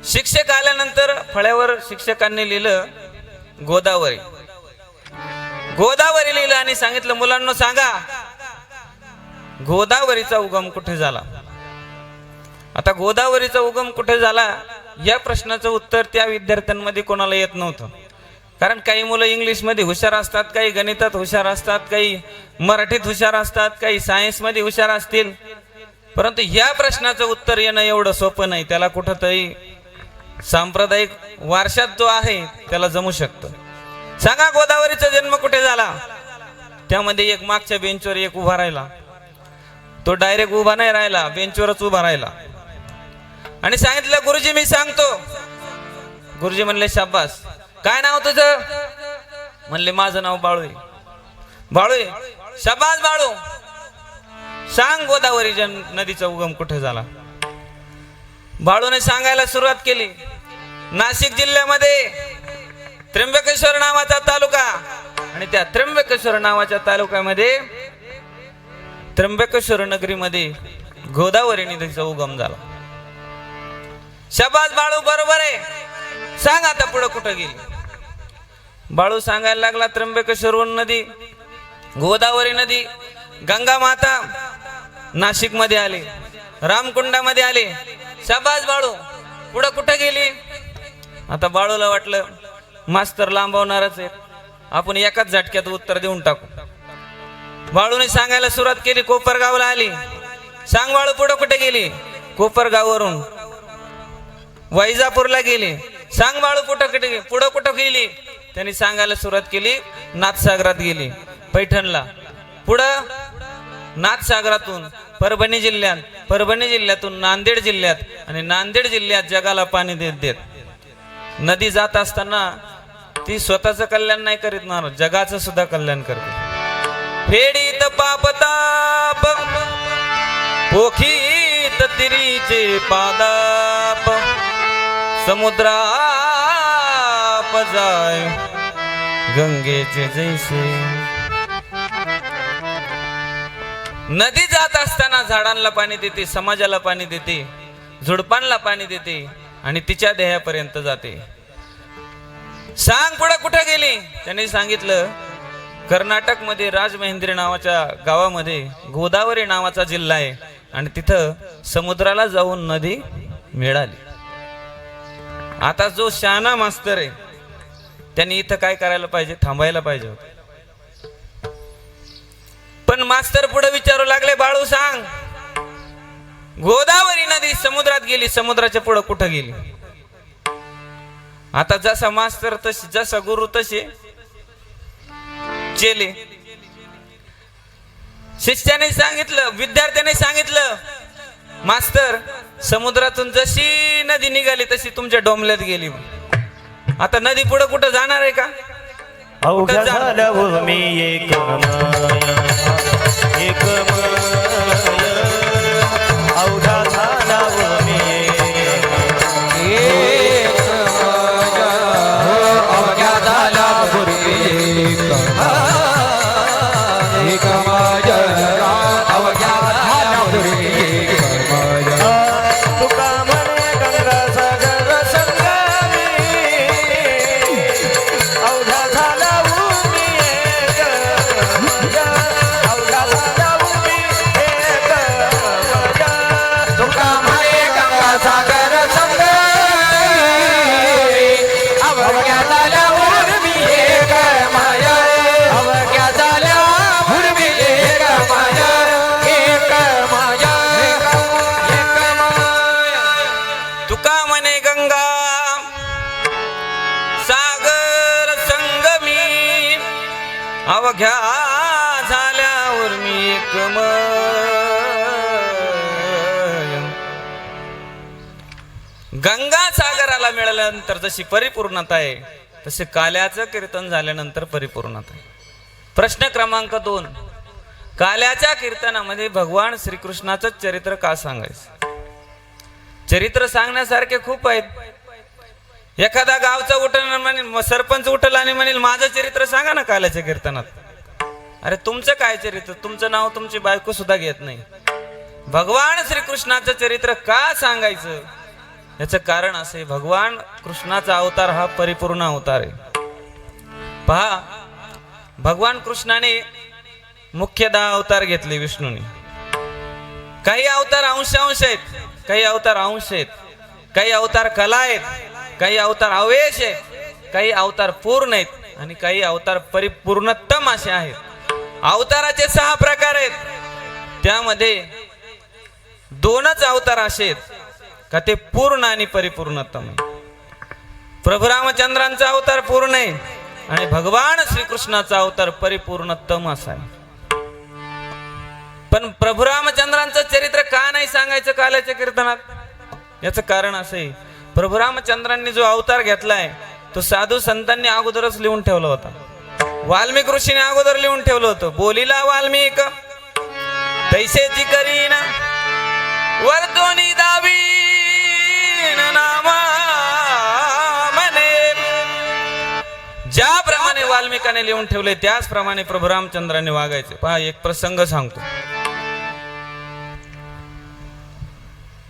शिक्षक आल्यानंतर फळ्यावर शिक्षकांनी लिहिलं गोदावरी. गोदावरी लिहिलं आणि सांगितलं, मुलांना सांगा गोदावरीचा उगम कुठे झाला. आता गोदावरीचा उगम कुठे झाला या प्रश्नाचं उत्तर त्या विद्यार्थ्यांमध्ये कोणाला येत नव्हतं. कारण काही मुलं इंग्लिशमध्ये हुशार असतात, काही गणितात हुशार असतात, काही मराठीत हुशार असतात, काही सायन्समध्ये हुशार असतील. परंतु या प्रश्नाचं उत्तर येणं एवढं सोपं नाही. त्याला कुठंतरी सांप्रदायिक वारशात जो आहे त्याला जमू शकतं. सांगा गोदावरीचा जन्म कुठे झाला? त्यामध्ये एक मागच्या बेंचवर एक उभा राहिला. तो डायरेक्ट उभा नाही राहिला, बेंचवरच उभा राहिला आणि सांगितलं, गुरुजी मी सांगतो. गुरुजी म्हणले, शाबास. काय नाव तुझं? म्हणले, माझं नाव बाळू आहे. बाळू आहे? शाबास बाळू. सांग गोदावरी नदीचा उगम कुठे झाला. बाळूने सांगायला सुरुवात केली. नाशिक जिल्ह्यामध्ये त्र्यंबकेश्वर नावाचा तालुका आणि त्या त्र्यंबकेश्वर नावाच्या तालुक्यामध्ये त्र्यंबकेश्वर नगरीमध्ये गोदावरी नदीचा उगम झाला. शाबास बाळू, बरोबर आहे. सांग आता पुढे कुठं गेली. बाळू सांगायला लागला, त्र्यंबकेश्वर नदी, गोदावरी नदी, गंगा माता नाशिक मध्ये आले, रामकुंडामध्ये आले. शाबास बाळू, पुढे कुठं गेली. आता बाळूला वाटलं मास्तर लांबवणारच आहेत, आपण एकाच झटक्यात उत्तर देऊन टाकू. बाळूने सांगायला सुरुवात केली, कोपरगावला आली. सांग बाळू पुढं कुठे गेली? कोपरगाववरून वैजापूरला गेली. सांग बाळू पुढं कुठं गेली? त्यांनी सांगायला सुरुवात केली, नाथसागरात गेली, पैठणला. पुढं नाथसागरातून परभणी जिल्ह्यात, परभणी जिल्ह्यातून नांदेड जिल्ह्यात, आणि नांदेड जिल्ह्यात जगाला पाणी देत देत नदी जात असताना ती स्वतःचं कल्याण नाही करीत ना, जगाचं सुद्धा कल्याण करते. फेडीत पापताप पोखीत तिरीचे पादाप, समुद्राप जाय गंगेचे जैसे. नदी जात असताना झाडांना पाणी देते, समाजाला पाणी देते, झुडपांना पाणी देते आणि तिच्या देहापर्यंत जाते. सांग पुढे कुठे गेली? त्यांनी सांगितलं, कर्नाटक मध्ये राजमहेंद्री नावाच्या गावामध्ये गोदावरी नावाचा जिल्हा आहे आणि तिथं समुद्राला जाऊन नदी मिळाली. आता जो शहाणा मास्तर आहे त्यांनी इथं काय करायला पाहिजे? थांबायला पाहिजे होतं. पण मास्तर पुढे विचारू लागले, बाळू सांग, गोदावरी नदी समुद्रात गेली, समुद्राच्या पुढे कुठं गेली? आता जसा मास्तर तशी, जसा गुरु तसे चेले. शिष्याने सांगितलं, विद्यार्थ्याने सांगितलं, मास्तर समुद्रातून जशी नदी निघाली तशी तुमच्या डोंबल्यात गेली. आता नदी पुढे कुठं जाणार आहे का? अवघ्या झाल्यावर मी एक अवघ्या झाल्यावर मी अवघ्या झाल्यावर एक माझ्या, अवघ्या झाल्यावर तुका म्हणे गंगा सागर संगमी, अवघ्या झाल्यावर मी एक माझ्या, अवघ्या झाल्यावर मी एक माझ्या. तुका म्हणे गंगा सागर संगमी, अवघ्या झाल्यावर मी एक माझ्या, अवघ्या झाल्यावर मी एक माझ्या, एक माझ्या, एक माझ्या. तुका म्हणे गंगा सागर संगमी, अवघ्या झाल्यावर मी एकमय. गंगा सागराला मिळाल्यानंतर जशी परिपूर्णता आहे तसे काल्याचं कीर्तन झाल्यानंतर परिपूर्णता आहे. प्रश्न क्रमांक 2, काल्याच्या कीर्तनामध्ये भगवान श्रीकृष्णाचं चरित्र का सांगायचं? चरित्र सांगण्यासारखे खूप आहेत. एखादा गावचा उठल म्हणेल, सरपंच उठल आणि म्हणेल माझं चरित्र सांगा ना काल्याच्या कीर्तनात. अरे तुमचं काय चरित्र? तुमचं नाव तुमची बायको सुद्धा घेत नाही. भगवान श्रीकृष्णाचं चरित्र का सांगायचं? याचं कारण असे, भगवान कृष्णाचा अवतार हा परिपूर्ण अवतार आहे. पहा, भगवान कृष्णाने मुख्य 10 अवतार घेतले विष्णूने. काही अवतार अंश आहेत, काही अवतार अंश आहेत, काही अवतार कला आहेत, काही अवतार अवेश आहेत, काही अवतार पूर्ण आहेत आणि काही अवतार परिपूर्णतम असे आहेत. अवताराचे 6 प्रकार आहेत. त्यामध्ये 2च अवतार असे आहेत का ते पूर्ण आणि परिपूर्णतम आहे. प्रभू रामचंद्रांचा अवतार पूर्ण आहे आणि भगवान श्रीकृष्णाचा अवतार परिपूर्णतम असा आहे. पण प्रभू रामचंद्रांचं चरित्र का नाही सांगायचं काल्याच्या कीर्तनात? याचं कारण असं आहे, प्रभू रामचंद्रांनी जो अवतार घेतलाय तो साधू संतांनी अगोदरच लिहून ठेवला होता. वाल्मिक ऋषीने अगोदर लिहून ठेवलं होतं, बोलिला वाल्मिक तैसेची करीन वर्तोनी दावीन नामा म्हणे. ज्याप्रमाणे वाल्मिकाने लिहून ठेवले त्याचप्रमाणे प्रभू रामचंद्रांनी वागायचे. पहा, एक प्रसंग सांगतो.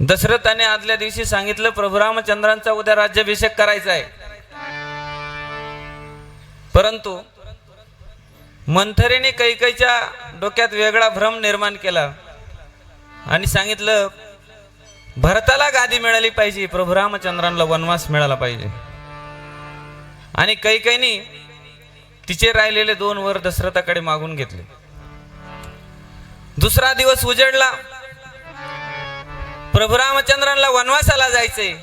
दशरथाने आदल्या दिवशी सांगितलं प्रभू रामचंद्रांचा उद्या राज्याभिषेक करायचा आहे. परंतु मंथरेने कैकेयीच्या डोक्यात वेगळा भ्रम निर्माण केला आणि सांगितलं भरताला गादी मिळाली पाहिजे, प्रभू रामचंद्रांना वनवास मिळाला पाहिजे. आणि कैकेयीने तिचे राहिलेले 2 वर दशरथाकडे मागून घेतले. दुसरा दिवस उजडला. प्रभू रामचंद्रांना वनवासाला जायचे.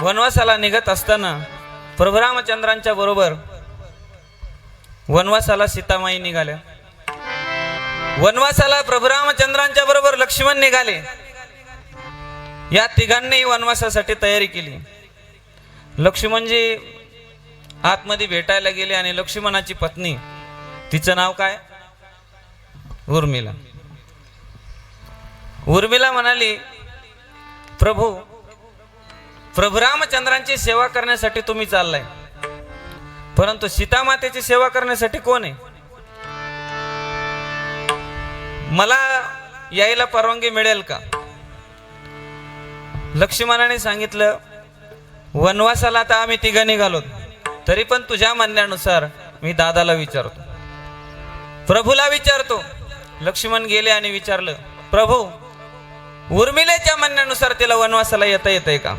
वनवासाला निघत असताना प्रभू रामचंद्रांच्या बरोबर वनवासाला सीतामाई निघाल्या. वनवासाला प्रभू रामचंद्रांच्या बरोबर लक्ष्मण निघाले. या तिघांनी वनवासासाठी तयारी केली. लक्ष्मणजी आतमध्ये भेटायला गेले आणि लक्ष्मणाची पत्नी, तिचं नाव काय, उर्मिला. उर्मिला म्हणाली, प्रभू रामचंद्रांची सेवा करण्यासाठी तुम्ही चाललाय, परंतु सीतामातेची सेवा करण्यासाठी कोण आहे? मला यायला परवानगी मिळेल का? लक्ष्मणाने सांगितलं, वनवासाला आता आम्ही तिघं निघालो, तरी पण तुझ्या म्हणण्यानुसार मी दादाला विचारतो, प्रभूला विचारतो. लक्ष्मण गेले आणि विचारलं, प्रभू उर्मिलेच्या म्हणण्यानुसार तिला वनवासाला येता येतंय का?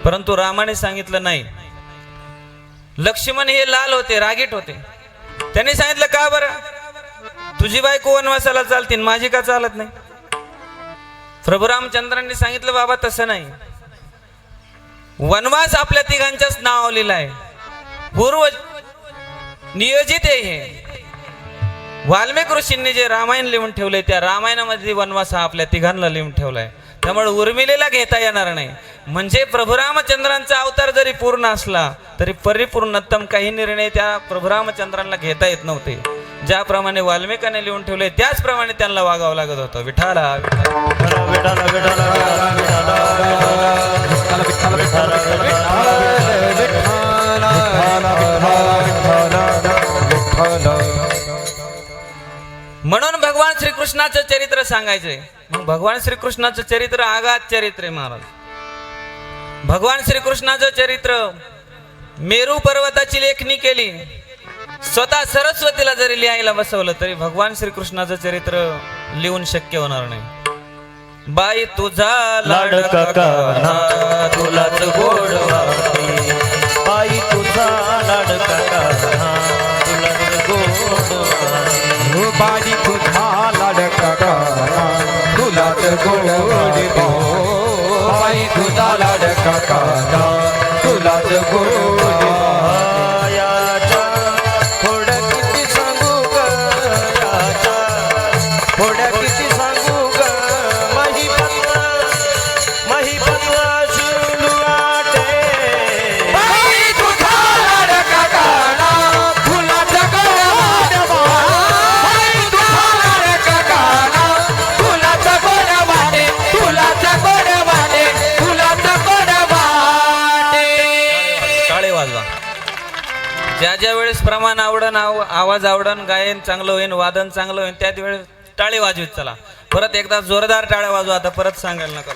परंतु रामाने सांगितलं नाही. लक्ष्मण हे लाल होते, रागीट होते. त्यांनी सांगितलं, का बरं? तुझी बायको वनवासाला चालते, माझी का चालत नाही? प्रभू रामचंद्रांनी सांगितलं, बाबा तसं नाही. वनवास आपल्या तिघांच्याच नाव लिहिलं आहे, पूर्व नियोजित आहे हे. वाल्मिक ऋषींनी जे रामायण लिहून ठेवले, त्या रामायणामध्ये वनवास हा आपल्या तिघांना लिहून ठेवलाय. त्यामुळे उर्मिलेला घेता येणार नाही. म्हणजे प्रभू रामचंद्रांचा अवतार जरी पूर्ण असला तरी परिपूर्णतम काही निर्णय त्या प्रभू रामचंद्रांना घेता येत नव्हते. ज्याप्रमाणे वाल्मिकाने लिहून ठेवले त्याचप्रमाणे त्यांना वागावं लागत होतं. विठाला म्हणून भगवान श्रीकृष्णाचं चरित्र सांगायचंय. मग भगवान श्रीकृष्णाचं चरित्र आगाध चरित्र आहे महाराज. भगवान श्रीकृष्णाचं चरित्र मेरू पर्वताची लेखणी केली. स्वतः सरस्वतीला जरी लिहायला बसवलं तरी भगवान श्रीकृष्णाचं चरित्र लिहून शक्य होणार नाही. बाई तुझा लाडका कान्हा तुलाच गोड वाटे, बाई तुझा लाडका कान्हा तुलाच गोड वाटे, बाई तुझा लाडका कान्हा तुलाच गोड वाटे, बाई तुझा लाडका कान्हा तुलाच गोड याच्या थोड्या किती सांगू ग, याच्या थोड्या किती सांगू ग, मही पत्वा शिवलू वाटे, बाई तुझा लाडका कान्हा तुलाच गोड वाटे, बाई तुझा लाडका कान्हा तुलाच गोड वाटे, तुलाच गोड वाटे, तुलाच गोड वाटे. टाळे वाजवा. ज्या ज्या वेळेस प्रमाण आवडन, आवाज आवडन, गायन चांगलं होईन, वादन चांगलं होईन, त्याच वेळेस टाळे वाजवीत चला. परत एकदा जोरदार टाळ्या वाजवा. आता परत सांगायला नका.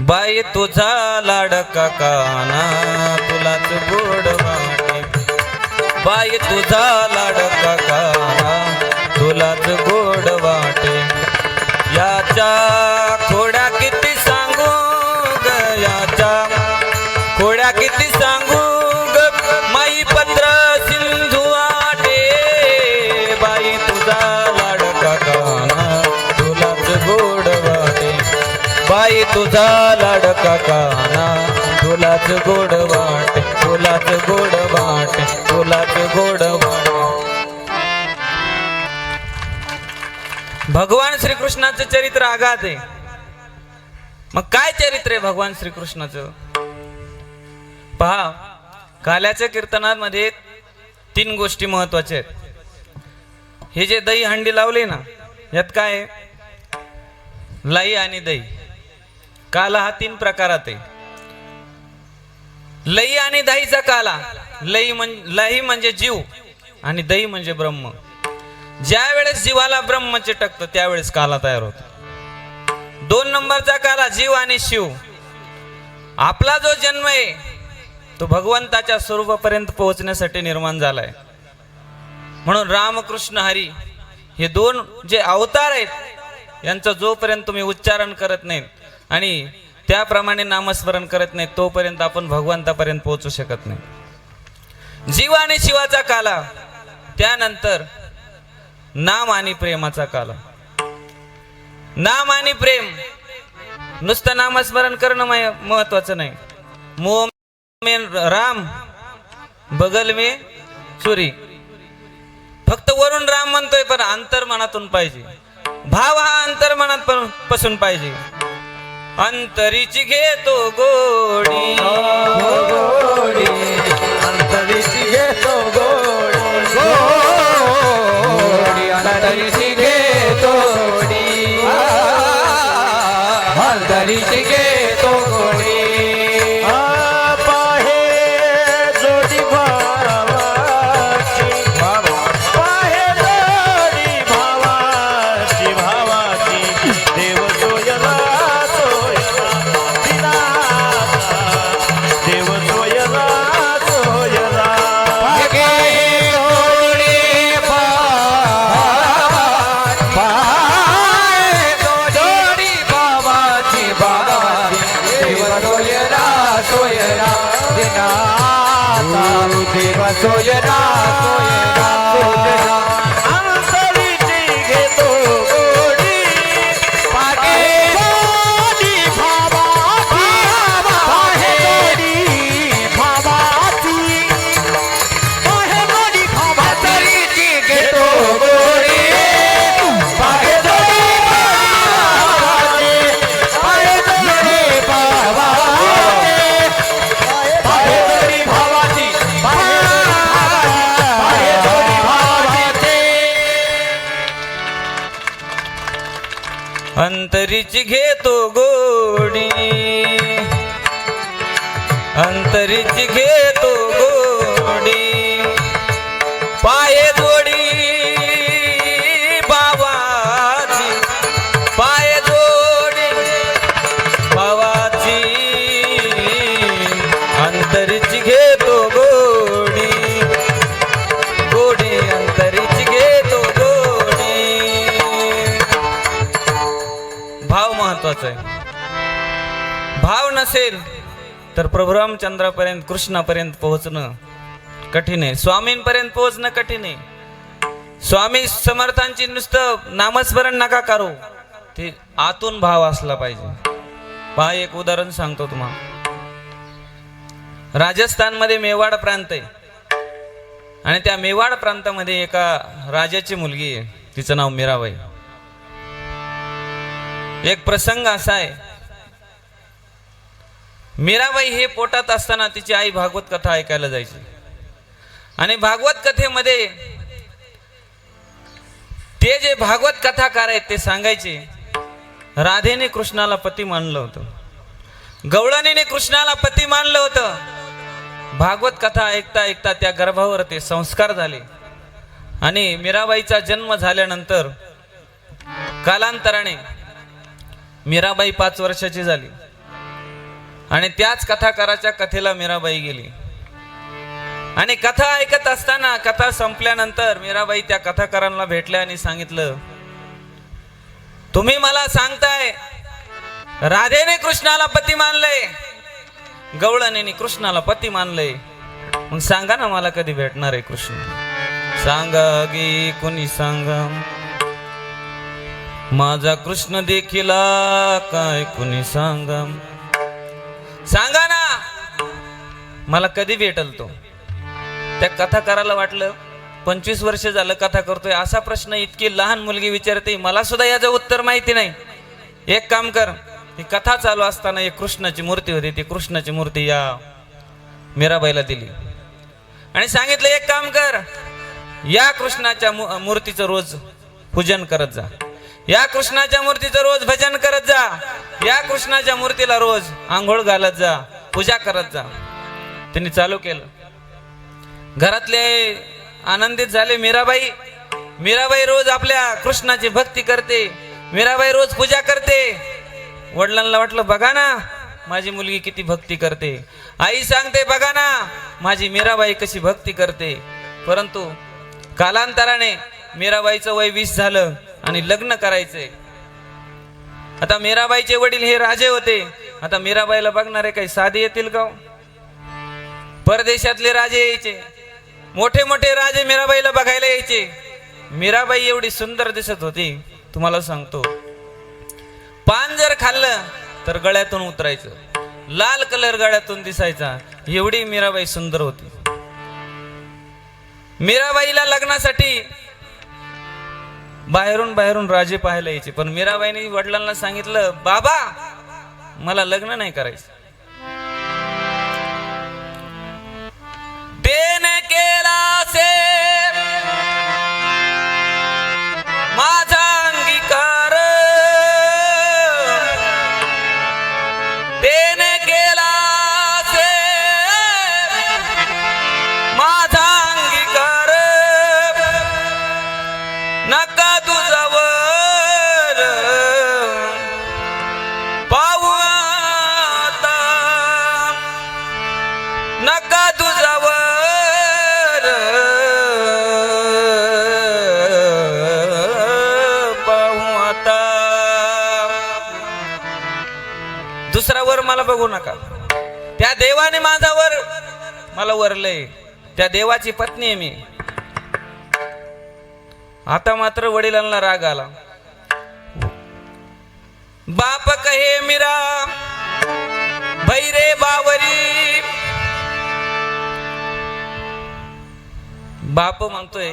बाई तुझा लाडका कान्हा तुलाच गोड वाटे, बाई तुझा लाडका कान्हा तुलाच गोड वाटे. याच्या खोड्या किती सांगू ग, याच्या खोड्या किती सांगू ग, माई पत्र सिंधू आटे, बाई तुझा लाडका कान्हा तुलाच गोड वाटे, बाई तुझा लाडका कान्हा तुलाच गोड वाटे, तुलाच गोड वाटे, तुलाच गोड वाटे. भगवान श्रीकृष्णाचं चरित्र आगाध आहे. मग काय चरित्र आहे भगवान श्रीकृष्णाचं? पहा, काल्याच्या कीर्तनामध्ये 3 गोष्टी महत्वाच्या आहेत. हे जे दही हंडी लावली ना, यात काय आहे? लाई आणि दही. काला हा 3 प्रकारात आहे. लई आणि दहीचा काला. लई म्हणजे जीव आणि दही म्हणजे ब्रह्म. ज्या वेळेस जीवाला ब्रह्म चिटकतं त्यावेळेस काला तयार होतो. 2 नंबरचा काला जीव आणि शिव. आपला जो जन्म आहे तो भगवंताच्या स्वरूपापर्यंत पोहोचण्यासाठी निर्माण झालाय. म्हणून रामकृष्ण हरी हे 2 जे अवतार आहेत यांचं जोपर्यंत तुम्ही उच्चारण करत नाहीत आणि त्याप्रमाणे नामस्मरण करत नाही तोपर्यंत आपण भगवंतापर्यंत पोहोचू शकत नाही. जीव आणि शिवाचा काला, त्यानंतर नाम आणि प्रेमाचा काला. नाम आणि प्रेम, नुसतं नामस्मरण करणं महत्वाचं नाही. मोह में राम बगल में चुरी, फक्त वरून राम म्हणतोय पण अंतर्मनातून पाहिजे. भाव हा अंतर्मनात पासून पाहिजे. अंतरीची घेतो गोडी, गोडी अंतरीची घेतो गोडी, गोडी अंतरीची घेतो गोडी, अंतरीची घेतो गोडी. पाहे जोडी भावाची, पाहे जोडी भावाची, भावाची देव सोयला सोयला दिनाचा, देव सोयला सोयला. देवा सोयरा सोयरा सोयरा अंतरीची घेतो गोडी, पागे गोडी भावाची, पाहे जोडी भावाची, पाहे जोडी भावाची. अंतरीची घेतो गोडी, पागे जोडी भावाची, पागे जोडी भावाची, पागे जोडी भावाची, पागे जोडी भावाची. अंतरीची घेतो गोडी, अंतरीची घेतो गोडी, पाये जोडी बाबाची, पाये जोडी बाबाची. अंतरीची घेतो गोडी, गोडी अंतरीची घेतो गोडी. भाव महत्वाचा आहे. भाव नसेल तर प्रभू रामचंद्रापर्यंत कृष्णापर्यंत पोहोचणं कठीण आहे. स्वामींपर्यंत पोहोचणं कठीण आहे. स्वामी समर्थांची नुसतं नामस्मरण नका करू, ते आतून भाव असला पाहिजे. पहा एक उदाहरण सांगतो तुम्हाला. राजस्थानमध्ये मेवाड प्रांत आहे आणि त्या मेवाड प्रांतामध्ये एका राजाची मुलगी आहे, तिचं नाव मीराबाई. एक प्रसंग असा आहे, मीराबाई हे पोटात असताना तिची आई भागवत कथा ऐकायला जायची आणि भागवत कथेमध्ये ते जे भागवत कथाकार आहेत ते सांगायचे, राधेने कृष्णाला पती मानलं होतं, गवळणीने कृष्णाला पती मानलं होतं. भागवत कथा ऐकता ऐकता त्या गर्भावर ते संस्कार झाले आणि मीराबाईचा जन्म झाल्यानंतर कालांतराने मीराबाई 5 वर्षाची झाली आणि त्याच कथाकाराच्या कथेला मीराबाई गेली आणि कथा ऐकत असताना कथा संपल्यानंतर मीराबाई त्या कथाकारांना भेटल्या आणि सांगितलं, तुम्ही मला सांगताय राधेने कृष्णाला पती मानलंय, गवळणीने कृष्णाला पती मानलंय, मग सांगा ना मला कधी भेटणार आहे कृष्ण? सांगा गी कोणी सांगा, माझा कृष्ण देखील काय कुणी सांगा, सांगा ना मला कधी भेटल तो. त्या कथाकाराला वाटलं 25 वर्ष झालं कथा करतोय, असा प्रश्न इतकी लहान मुलगी विचारते, मला सुद्धा याचं उत्तर माहिती नाही. एक काम कर, ही कथा चालू असताना एक कृष्णाची मूर्ती होती, ती कृष्णाची मूर्ती या मीराबाईला दिली आणि सांगितलं, एक काम कर, या कृष्णाच्या मूर्तीचं रोज पूजन करत जा, या कृष्णाच्या मूर्तीचं रोज भजन करत जा, या कृष्णाच्या मूर्तीला रोज आंघोळ घालत जा, पूजा करत जा. त्यांनी चालू केलं. घरातले आनंदित झाले. मीराबाई रोज आपल्या कृष्णाची भक्ती करते, मीराबाई रोज पूजा करते. वडिलांना वाटलं, बघा ना माझी मुलगी किती भक्ती करते. आई सांगते, बघा ना माझी मीराबाई कशी भक्ती करते. परंतु कालांतराने मीराबाईचं वय 20 झालं आणि लग्न करायचंय. आता मीराबाईचे वडील हे राजे होते आता मीराबाईला बघणारे काही साधे येतील का हो? परदेशातले राजे यायचे, मोठे मोठे राजे मीराबाईला बघायला यायचे. मीराबाई एवढी सुंदर दिसत होती, तुम्हाला सांगतो. पान जर खाल्लं तर गळ्यातून उतरायचं, लाल कलर गळ्यातून दिसायचा, एवढी मीराबाई सुंदर होती. मीराबाईला लग्नासाठी बाहेरून राजे पाहायला यायचे, पण मीराबाईने वडिलांना सांगितलं, बाबा मला लग्न नाही करायचं. तेने केला से माझा अंगीकार, तेने केला से माझा अंगीकार, नका तुझावर पाहू आता, नका तुझावर पाहू आता. दुसरा वर मला बघू नका. त्या देवाने माझा वर मला वरलंय, त्या देवाची पत्नी आहे मी. आता मात्र वडिलांना राग आला. बाप कहे मीरा भैरे बावरी, बाप म्हणतोय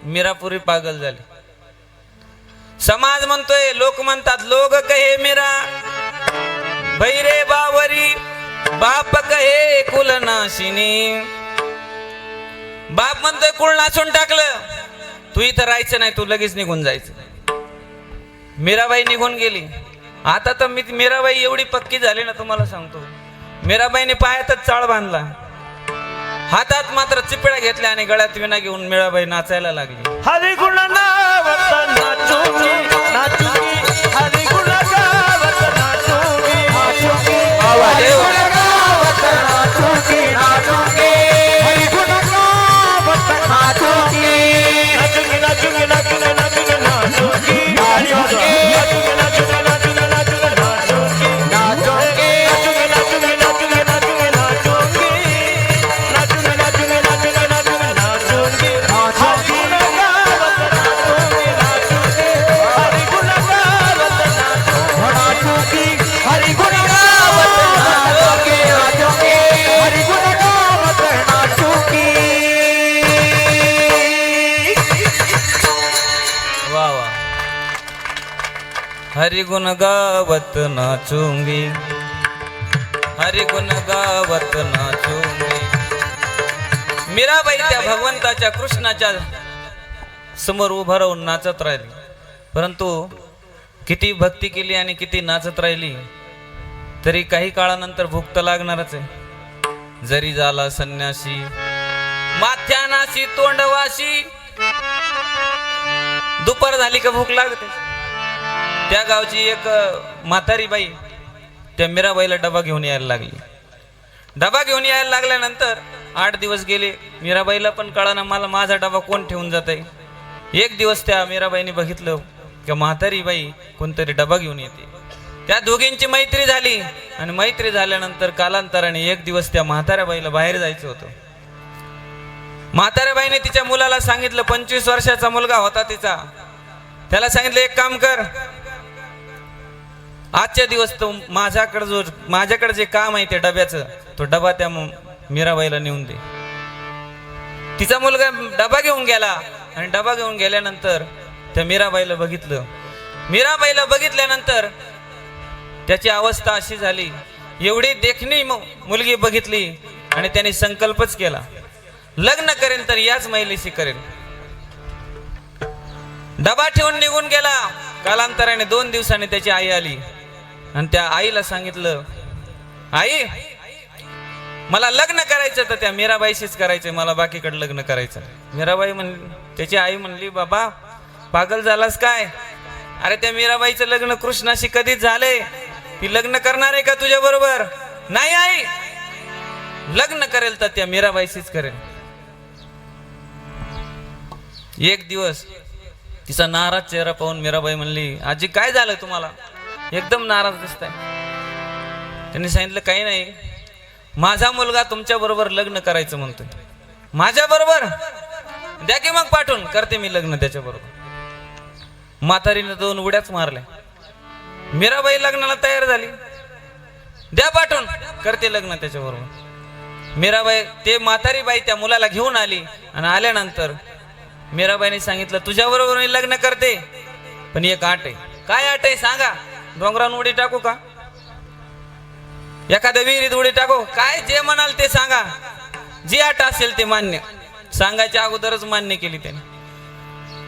मीरापुरी पागल झाली. समाज म्हणतोय, लोक म्हणतात, लोक कहे मीरा भैरे बावरी, बाप कहे कुलनाशिनी. बाप म्हणतोय कुळ नाचून टाकलं, तू इथं राहायचं नाही, तू लगेच निघून जायचं. मीराबाई निघून गेली. आता तर मीराबाई एवढी पक्की झाली ना, तुम्हाला सांगतो. मीराबाईने पायातच चाळ बांधला, हातात मात्र चिपळ्या घेतल्या आणि गळ्यात विणा घेऊन मीराबाई नाचायला लागली. हरी गुण गावत नाचूंगी नाचूंगी, हरी गुण गावत नाचूंगी नाचूंगी, हरी गुण गावत नाचूंगी नाचूंगी, हरी गुण गावत नाचूंगी नाचूंगी नाचूंगी नाचूंगी नाचूंगी नाचूंगी, हरी गुण नाचूंगी नाचूंगी नाचूंगी नाचूंगी नाचूंगी नाचूंगी नाचूंगी नाचूंगी नाचूंगी नाचूंगी नाचूंगी नाचूंगी नाचूंगी नाचूंगी, हरी गुण गावत नाचूंगी नाचूंगी, हरी गुण गावत नाचूंगी, हरी गुण गावत नाचूंगी नाचूंगी, हरी गुण गावत नाचूंगी. वा वा. हरि गुण गावत नाचूंगी, हरि गुण गावत नाचूंगी. मीराबाई त्या भगवंताच्या कृष्णाच्या समोर उभं राहून नाचत राहिली. परंतु किती भक्ती केली आणि किती नाचत राहिली तरी काही काळानंतर भूक तर लागणारच आहे. जरी झाला संन्यासी माथ्यानाशी तोंडवाशी, दुपार झाली का भूक लागते. त्या गावची एक म्हातारी बाई त्या मीराबाईला डबा घेऊन यायला लागली. डबा घेऊन यायला लागल्यानंतर 8 दिवस गेले. मीराबाईला पण कळाना मला माझा डबा कोण ठेवून जात आहे. एक दिवस त्या मीराबाईने बघितलं की म्हातारी बाई कोणतरी डबा घेऊन येते. त्या दोघींची मैत्री झाली आणि मैत्री झाल्यानंतर कालांतराने एक दिवस त्या म्हाताऱ्या बाईला बाहेर जायचं होतं. म्हाताऱ्या बाईने तिच्या मुलाला सांगितलं, 25 वर्षाचा मुलगा होता तिचा, त्याला सांगितलं एक काम कर, आजच्या दिवस तो माझ्याकडे जे काम आहे ते डब्याचं, तो डबा त्या मीराबाईला नेऊन दे. तिचा मुलगा डबा घेऊन गेला आणि डबा घेऊन गेल्यानंतर त्या मीराबाईला बघितलं. मीराबाईला बघितल्यानंतर त्याची अवस्था अशी झाली, एवढी देखणी मुलगी बघितली आणि त्याने संकल्पच केला, लग्न करेन तर याच महिलेशी करेन. डबा ठेवून निघून गेला. कालांतराने 2 दिवसांनी त्याची आई आली आणि त्या आईला सांगितलं, आई मला लग्न करायचं तर त्या मीराबाईशीच करायचंय, मला बाकीकडे लग्न करायचं. मीराबाई त्याची आई म्हणली, बाबा पागल झालास काय? अरे त्या मीराबाईचं लग्न कृष्णाशी कधीच झालंय, ती लग्न करणार आहे का तुझ्या बरोबर? नाही आई, लग्न करेल तर त्या मीराबाईशीच करेल. एक दिवस तिचा नाराज चेहरा पाहून मीराबाई म्हणली, आजी काय झालं तुम्हाला? एकदम नाराज दिसताय. त्यांनी सांगितलं काही नाही, माझा मुलगा तुमच्या बरोबर लग्न करायचं म्हणतोय. माझ्या बरोबर द्या की मग पाठवून, करते मी लग्न त्याच्या बरोबर. म्हातारीने 2 उड्याच मारल्या. मीराबाई लग्नाला तयार झाली, द्या पाठवून, करते लग्न त्याच्या बरोबर. मीराबाई ते म्हातारी बाई त्या मुलाला घेऊन आली आणि आल्यानंतर मीराबाईने सांगितलं तुझ्या बरोबर मी लग्न करते, पण एक आट आहे. काय आट आहे सांगा? डोंगरान उडी टाकू का, एखाद्या विहिरीत उडी टाकू, काय जे म्हणाल ते सांगा, जी आट असेल ते मान्य. सांगायच्या अगोदरच मान्य केली त्याने.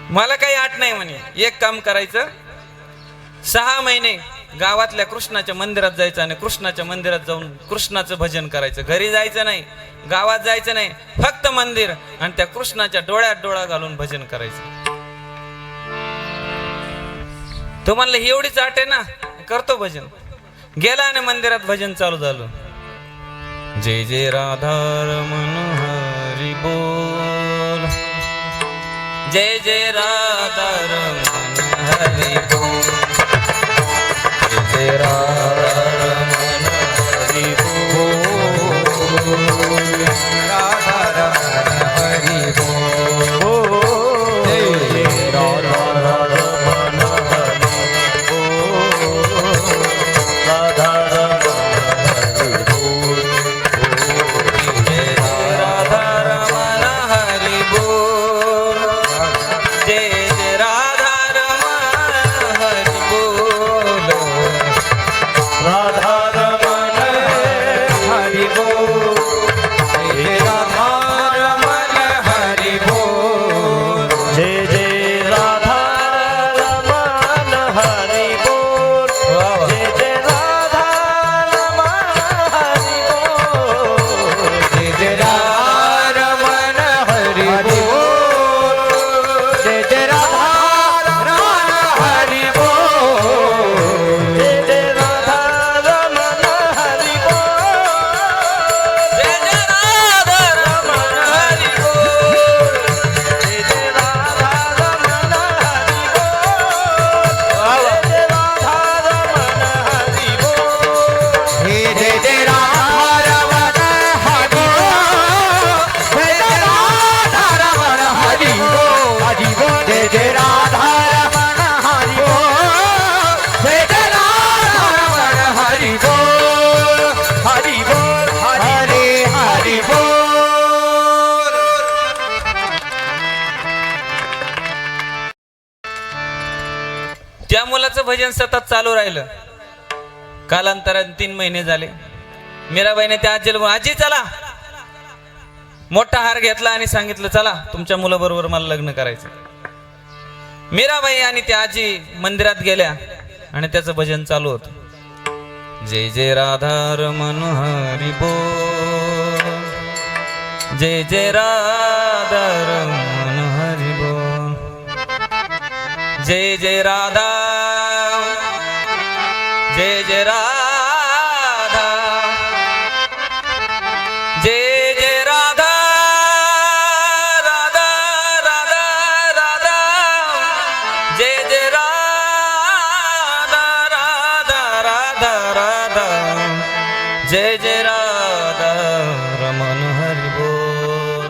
मला काही आट नाही म्हणे. एक काम करायचं, 6 महिने गावातल्या कृष्णाच्या मंदिरात जायचं आणि कृष्णाच्या मंदिरात जाऊन कृष्णाचं भजन करायचं. घरी जायचं नाही, गावात जायचं नाही, फक्त मंदिर आणि त्या कृष्णाच्या डोळ्यात डोळा घालून भजन करायचं. तो म्हणलं ही एवढीच आट आहे ना, करतो भजन. गेला आणि मंदिरात भजन चालू झालं. जय जय राधा रमण हरी बोल, जय जय राधा रमण हरी बोल, जय जय राधा रमण हरी बोल, राधा रमण हरी बोल, जय जय राधा रमण हरी बोल, राधा रमण हरी बोल, जय राधा रमण हरी बोल, जय जय राधा रमण हरी बोल, राधा रमण हरि बोल, जय राधा रमण हरि बोल, जय जय राधा रमण हरि बोल, वा वा. जय जय राधा रमण हरि बोल, जय जय राधा रमण हरि बोल, जय जय राधा रमण हरि बोल, जय जय राधा रमण हरि बोल, जय जय राधा रमण हरी बोल, जय जय राधा रमण हरि बोल, जय जय राधा रमण हरि बोल, हे जय जय राधा रमण हरि बोल, जय जय राधा रमण हरि बोल, हरि बोल, जय जय राधा रमण हरि बोल, जय जय राधा रमण हरि बोल, हरि बोल, हरे हरि बोल. त्या मुलाचं भजन सतत चालू राहिलं. कालांतराने 3 महिने झाले. मीराबाईने त्या आजीला बोलवलं, आजी चला. मोठा हार घेतला आणि सांगितलं चला तुमच्या मुलाबरोबर मला लग्न करायचं. मीराबाई आणि त्या आजी मंदिरात गेल्या आणि त्याचं भजन चालू होतं. जय जय राधा रमण हरी बोल, जय जय राधा रमण हरी बोल, जय जय राधा, जय जय राधा, जय जय राधा, राधा राधा राधा, जय जय राधा, राधा राधा राधा, जय जय राधा रमण हरी बोल.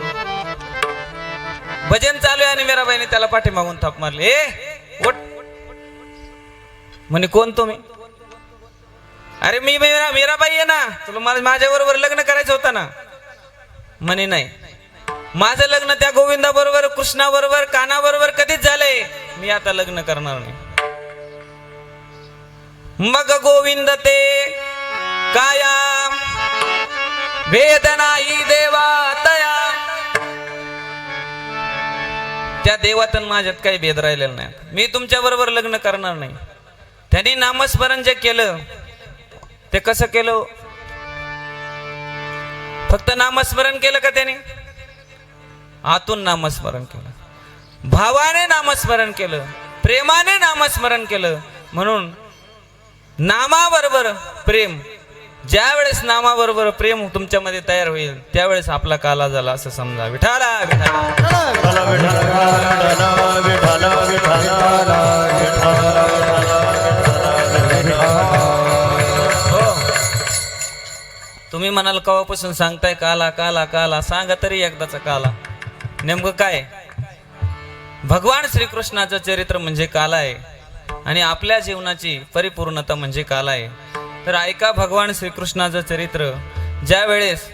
भजन चालू आहे आणि मीराबाईने त्याला पाठीमागून थाप मारली. ए उठ म्हणे, कोण तुम्ही? अरे मी मीराबाई आहे ना, तुला माझ्या बरोबर लग्न करायचं होतं ना. म्हणे नाही, माझं लग्न त्या गोविंदा बरोबर, कृष्णा बरोबर, काना बरोबर कधीच झालंय, मी आता लग्न करणार नाही. मग गोविंद ते काया वेदना ही देवा तया, त्या देवातून माझ्यात काही भेद राहिलेला नाही. मी तुमच्या बरोबर लग्न करणार नाही. त्यांनी नामस्मरण जे केलं ते कसं केलं? फक्त नामस्मरण केलं का त्याने? आतून नामस्मरण केलं, भावाने नामस्मरण केलं, प्रेमाने नामस्मरण केलं. म्हणून नामाबरोबर प्रेम, ज्या वेळेस नामाबरोबर प्रेम तुमच्यामध्ये तयार होईल त्यावेळेस आपला काला झाला असं समजा. विठाला विठाला विठ्ठल विठ्ठल विठ्ठल. तुम्ही म्हणाल कवापासून सांगताय काला काला काला, सांगा तरी एकदाचा काला. नेमकं काय? भगवान श्रीकृष्णाचं चरित्र म्हणजे काला आहे आणि आपल्या जीवनाची परिपूर्णता म्हणजे काला आहे. तर ऐका भगवान श्रीकृष्णाचं चरित्र. ज्या वेळेस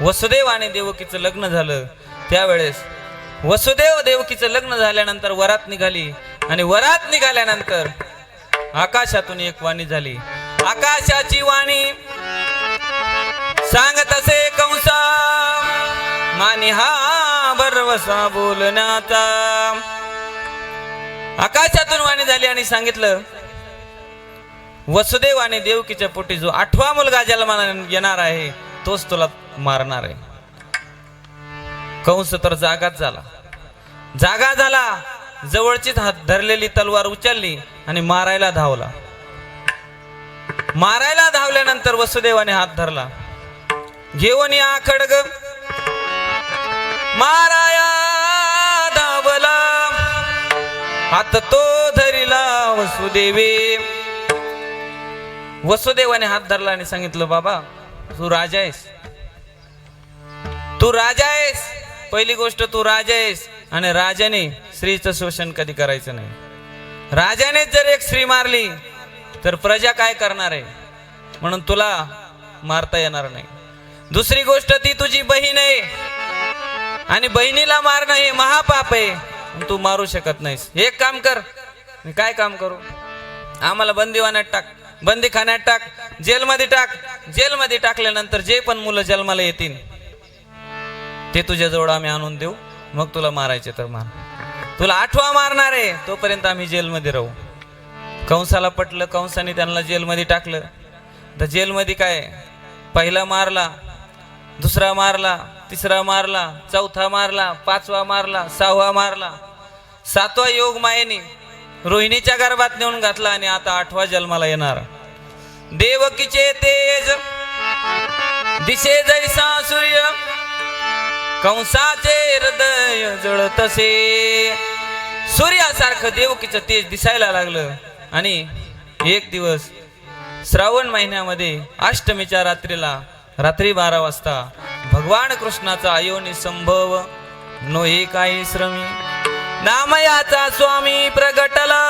वसुदेव आणि देवकीचं लग्न झालं, त्यावेळेस वसुदेव देवकीचं लग्न झाल्यानंतर वरात निघाली आणि वरात निघाल्यानंतर आकाशातून एक वाणी झाली. आकाशाची वाणी सांगत असे कंसा, मानी हा भरवसा बोलण्याचा. आकाशातून वाणी झाली आणि सांगितलं, वसुदेव आणि देवकीच्या पोटी जो 8वा मुलगा जन्माला येणार आहे तोच तुला मारणार आहे. कंस तर जागाच झाला. जागा झाला, जवळचीच हात धरलेली तलवार उचलली आणि मारायला धावला. मारायला धावल्यानंतर वसुदेवाने हात धरला, घेऊन या खड्ग माराया धावला. हात तो धरिला वसुदेवी. वसुदेवाने हात धरला आणि सांगितलं, बाबा तू राजा आहेस, तू राजा आहेस. पहिली गोष्ट तू राजा आहेस आणि राजाने स्त्रीचं शोषण कधी करायचं नाही. राजाने जर एक स्त्री मारली तर प्रजा काय करणार आहे, म्हणून तुला मारता येणार नाही. दुसरी गोष्ट ती तुझी बहीण आहे आणि बहिणीला मारणं हे महापाप आहे, तू मारू शकत नाहीस. एक काम कर. मी काय काम करू? आम्हाला बंदीवान्यात टाक, बंदीखान्यात टाक, जेलमध्ये टाक. जेलमध्ये टाकल्यानंतर जे पण मुलं जन्माला येतील ते तुझ्या जवळ आम्ही आणून देऊ, मग तुला मारायचे तर मार. तुला 8वा मारणार आहे तोपर्यंत आम्ही जेलमध्ये राहू. कंसाला पटलं. कंसाने त्यांना जेलमध्ये टाकलं. तर जेलमध्ये काय, पहिला मारला, दुसरा मारला, तिसरा मारला, चौथा मारला, 5वा मारला, 6वा मारला. 7वा योग मायेने रोहिणीच्या गर्भात नेऊन घातला आणि आता 8वा जन्माला येणार. देवकीचे तेज दिशे जैसा सूर्य, कंसाचे हृदय जळतसे. सूर्यासारखं देवकीचं तेज दिसायला लागलं. आणि एक दिवस श्रावण महिन्यामध्ये अष्टमीच्या रात्रीला, रात्री 12 वाजता भगवान कृष्णाचा अयोनी संभव नो एकाही श्रमी नामयाचा स्वामी प्रगटला.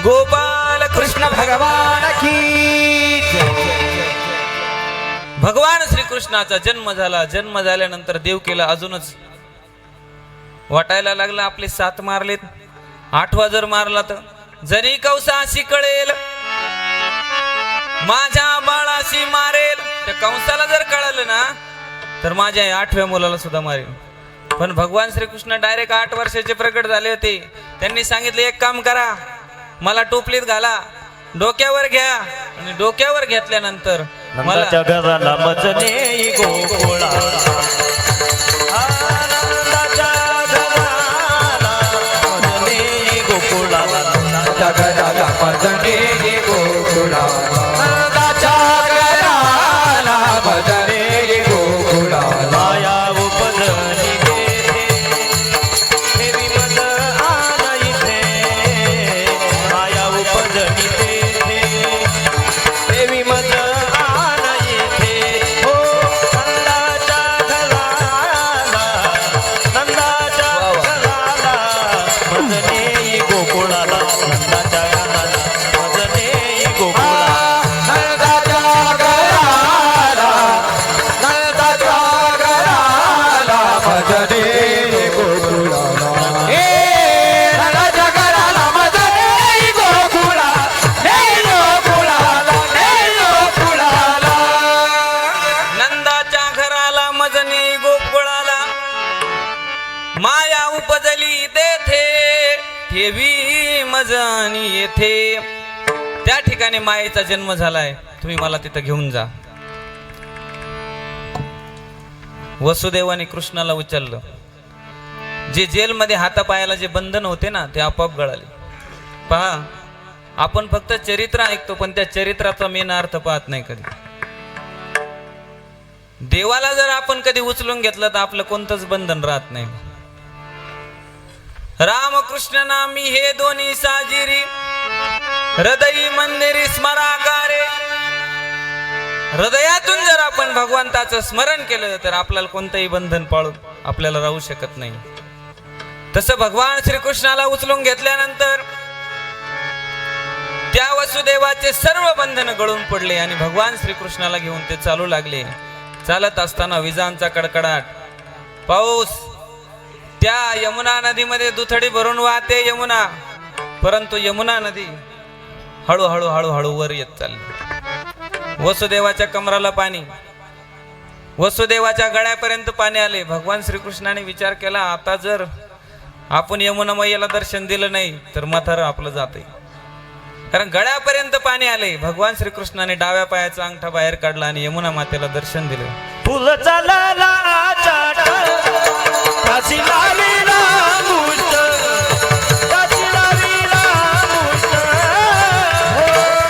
गोपाल कृष्ण भगवान की भगवान श्रीकृष्णाचा जन्म झाला. जन्म झाल्यानंतर देवकीला अजूनच वाटायला लागला, आपले 7 मारलेत, 8वा जर मारला तर जरी कंसाशी कळेल माझ्या बाळाशी मारेल. त्या कंसाला जर कळलं ना तर माझ्या 8व्या मुलाला सुद्धा मारेल. पण भगवान श्रीकृष्ण डायरेक्ट 8 वर्षाचे प्रकट झाले होते. त्यांनी सांगितले, एक काम करा, मला टोपलीत घाला, डोक्यावर घ्या आणि डोक्यावर घेतल्यानंतर मला नंदाच्या घराला मजने गोकुळा, नंदाच्या घराला मजने गोकुळा, नंदाच्या घराला मजने गोकुळा, नंदाच्या घराला मजने गोकुळा. माया उपजली तेथे, देवी मज आला इथे. माया उपजली तेथे, देवी मज आला इथे. हो नंदाच्या घराला, नंदाच्या घराला मजने गोकुळाला, नंदाच्या घराला मजने गोकुळा. नंदाच्या घराला, नंदाच्या घराला मजने गोकुळा. नंदाच्या घराला मजने गोकुळा, गोकुळाला, गोकुळाला. नंदाच्या घराला मजनी गोकुळाला माया उपजली तेथे, ठेवी मजनी येथे. त्या ठिकाणी मायेचा जन्म झालाय. तुम्ही मला तिथं घेऊन जा. वसुदेवाने कृष्णाला उचललं. जे जेलमध्ये हातापायाला जे बंधन होते ना ते आपोआप गळाले. पहा, आपण फक्त चरित्र ऐकतो पण त्या चरित्राचा मेन अर्थ पाहत नाही कधी. देवाला जर आपण कधी उचलून घेतलं तर आपलं कोणतंच बंधन राहत नाही. रामकृष्ण नामी हे दोन्ही साजिरी, हृदयी मंदिरी स्मराकारे. हृदयातून जर आपण भगवंताचं स्मरण केलं तर आपल्याला कोणतंही बंधन पाळून आपल्याला राहू शकत नाही. तसं भगवान श्रीकृष्णाला उचलून घेतल्यानंतर त्या वसुदेवाचे सर्व बंधन गळून पडले आणि भगवान श्रीकृष्णाला घेऊन ते चालू लागले. चालत असताना विजांचा कडकडाट, पाऊस, त्या यमुना नदीमध्ये दुथडी भरून वाहते यमुना, परंतु यमुना नदी हळूहळू हळूहळू वर येत चालली. वसुदेवाच्या कमराला पाणी, वसुदेवाच्या गळ्यापर्यंत पाणी आले. भगवान श्रीकृष्णाने विचार केला, आता जर आपण यमुना मैयाला दर्शन दिलं नाही तर म्हातारं आपलं जाते, कारण गळ्यापर्यंत पाणी आले. भगवान श्रीकृष्णाने डाव्या पायाचा अंगठा बाहेर काढला आणि यमुना मातेला दर्शन दिलं. फुल चालला चाट काशी लावीला मुष्ट, काशी लावीला मुष्ट, हो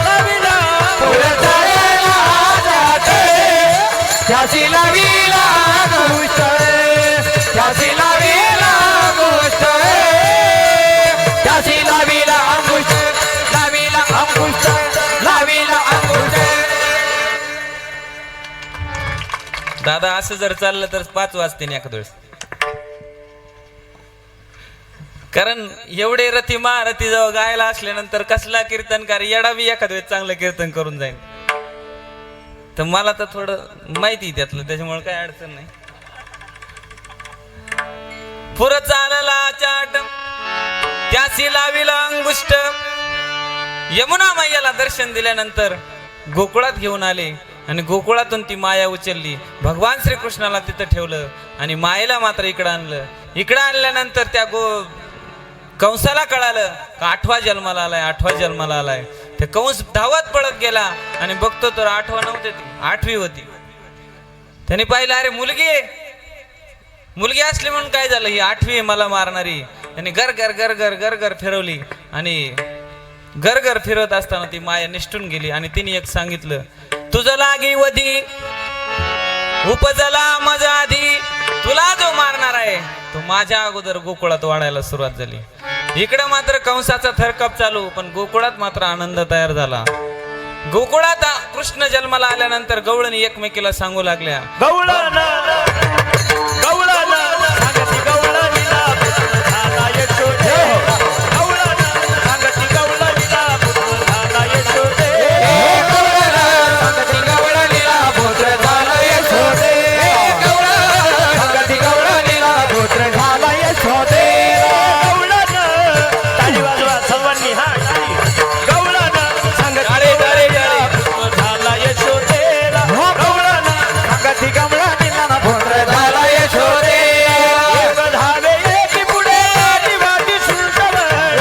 लावीला फुल चालला चाट काशी लावीला मुष्ट, काशी लावीला मुष्ट, काशी लावीला मुष्ट, लावीला मुष्ट, लावीला मुष्ट. दादा असं जर चाललं तर 5 वाजते एखाद वेळेस, कारण एवढे रथी महारथी जेव्हा गायला असल्यानंतर कसला कीर्तनकार येडा बी एखाद वेळेस चांगलं कीर्तन करून जाईल. तर मला तर थोडं माहिती त्यातलं, त्याच्यामुळे काही अडचण नाही. पुर चालला चाट त्यासी लाविला अंगुष्ट. यमुना मैयाला दर्शन दिल्यानंतर गोकुळात घेऊन आले आणि गोकुळातून ती माया उचलली. भगवान श्रीकृष्णाला तिथं ठेवलं आणि मायेला मात्र इकडं आणलं. इकडं आणल्यानंतर त्या कंसाला कळालं का 8वा जन्माला आलाय, 8वा जन्माला आलाय. ते कंस धावत पळत गेला आणि बघतो तर 8वा नव्हते, ती 8वी होती. त्याने पाहिलं, अरे मुलगी असली म्हणून काय झालं, ही 8वी आहे मला मारणारी. त्याने गर गर गर गर गर गर फिरवली आणि गर गर फिरवत असताना ती माया निष्ठून गेली आणि तिने एक सांगितलं, तुझं लागी वधी उपजला माझा आधी, तुला जो मारणार आहे तो माझ्या अगोदर गोकुळात वाढायला सुरुवात झाली. इकडे मात्र कंसाचा थरकप चालू, पण गोकुळात मात्र आनंद तयार झाला. गोकुळात कृष्ण जन्माला आल्यानंतर गवळणी एकमेकीला सांगू लागल्या, गवळण गवळण सांगती गवळणीला पुत्र झाला यशोदे, गवळण सांगती गवळणीला पुत्र झाला यशोदे, सांगती गवळणीला पुत्र झाला यशोदे, सांगती गवळणीला पुत्र झाला यशोदे. गवळण ताली वाजवा सर्वांनी, हा गवळण सांगती गवळणीला पुत्र झाला यशोदेला, गवळण सांगती गवळणीला पुत्र झाला यशोदे. एक धावे एकी पुढे आटी वाटी सुंदर,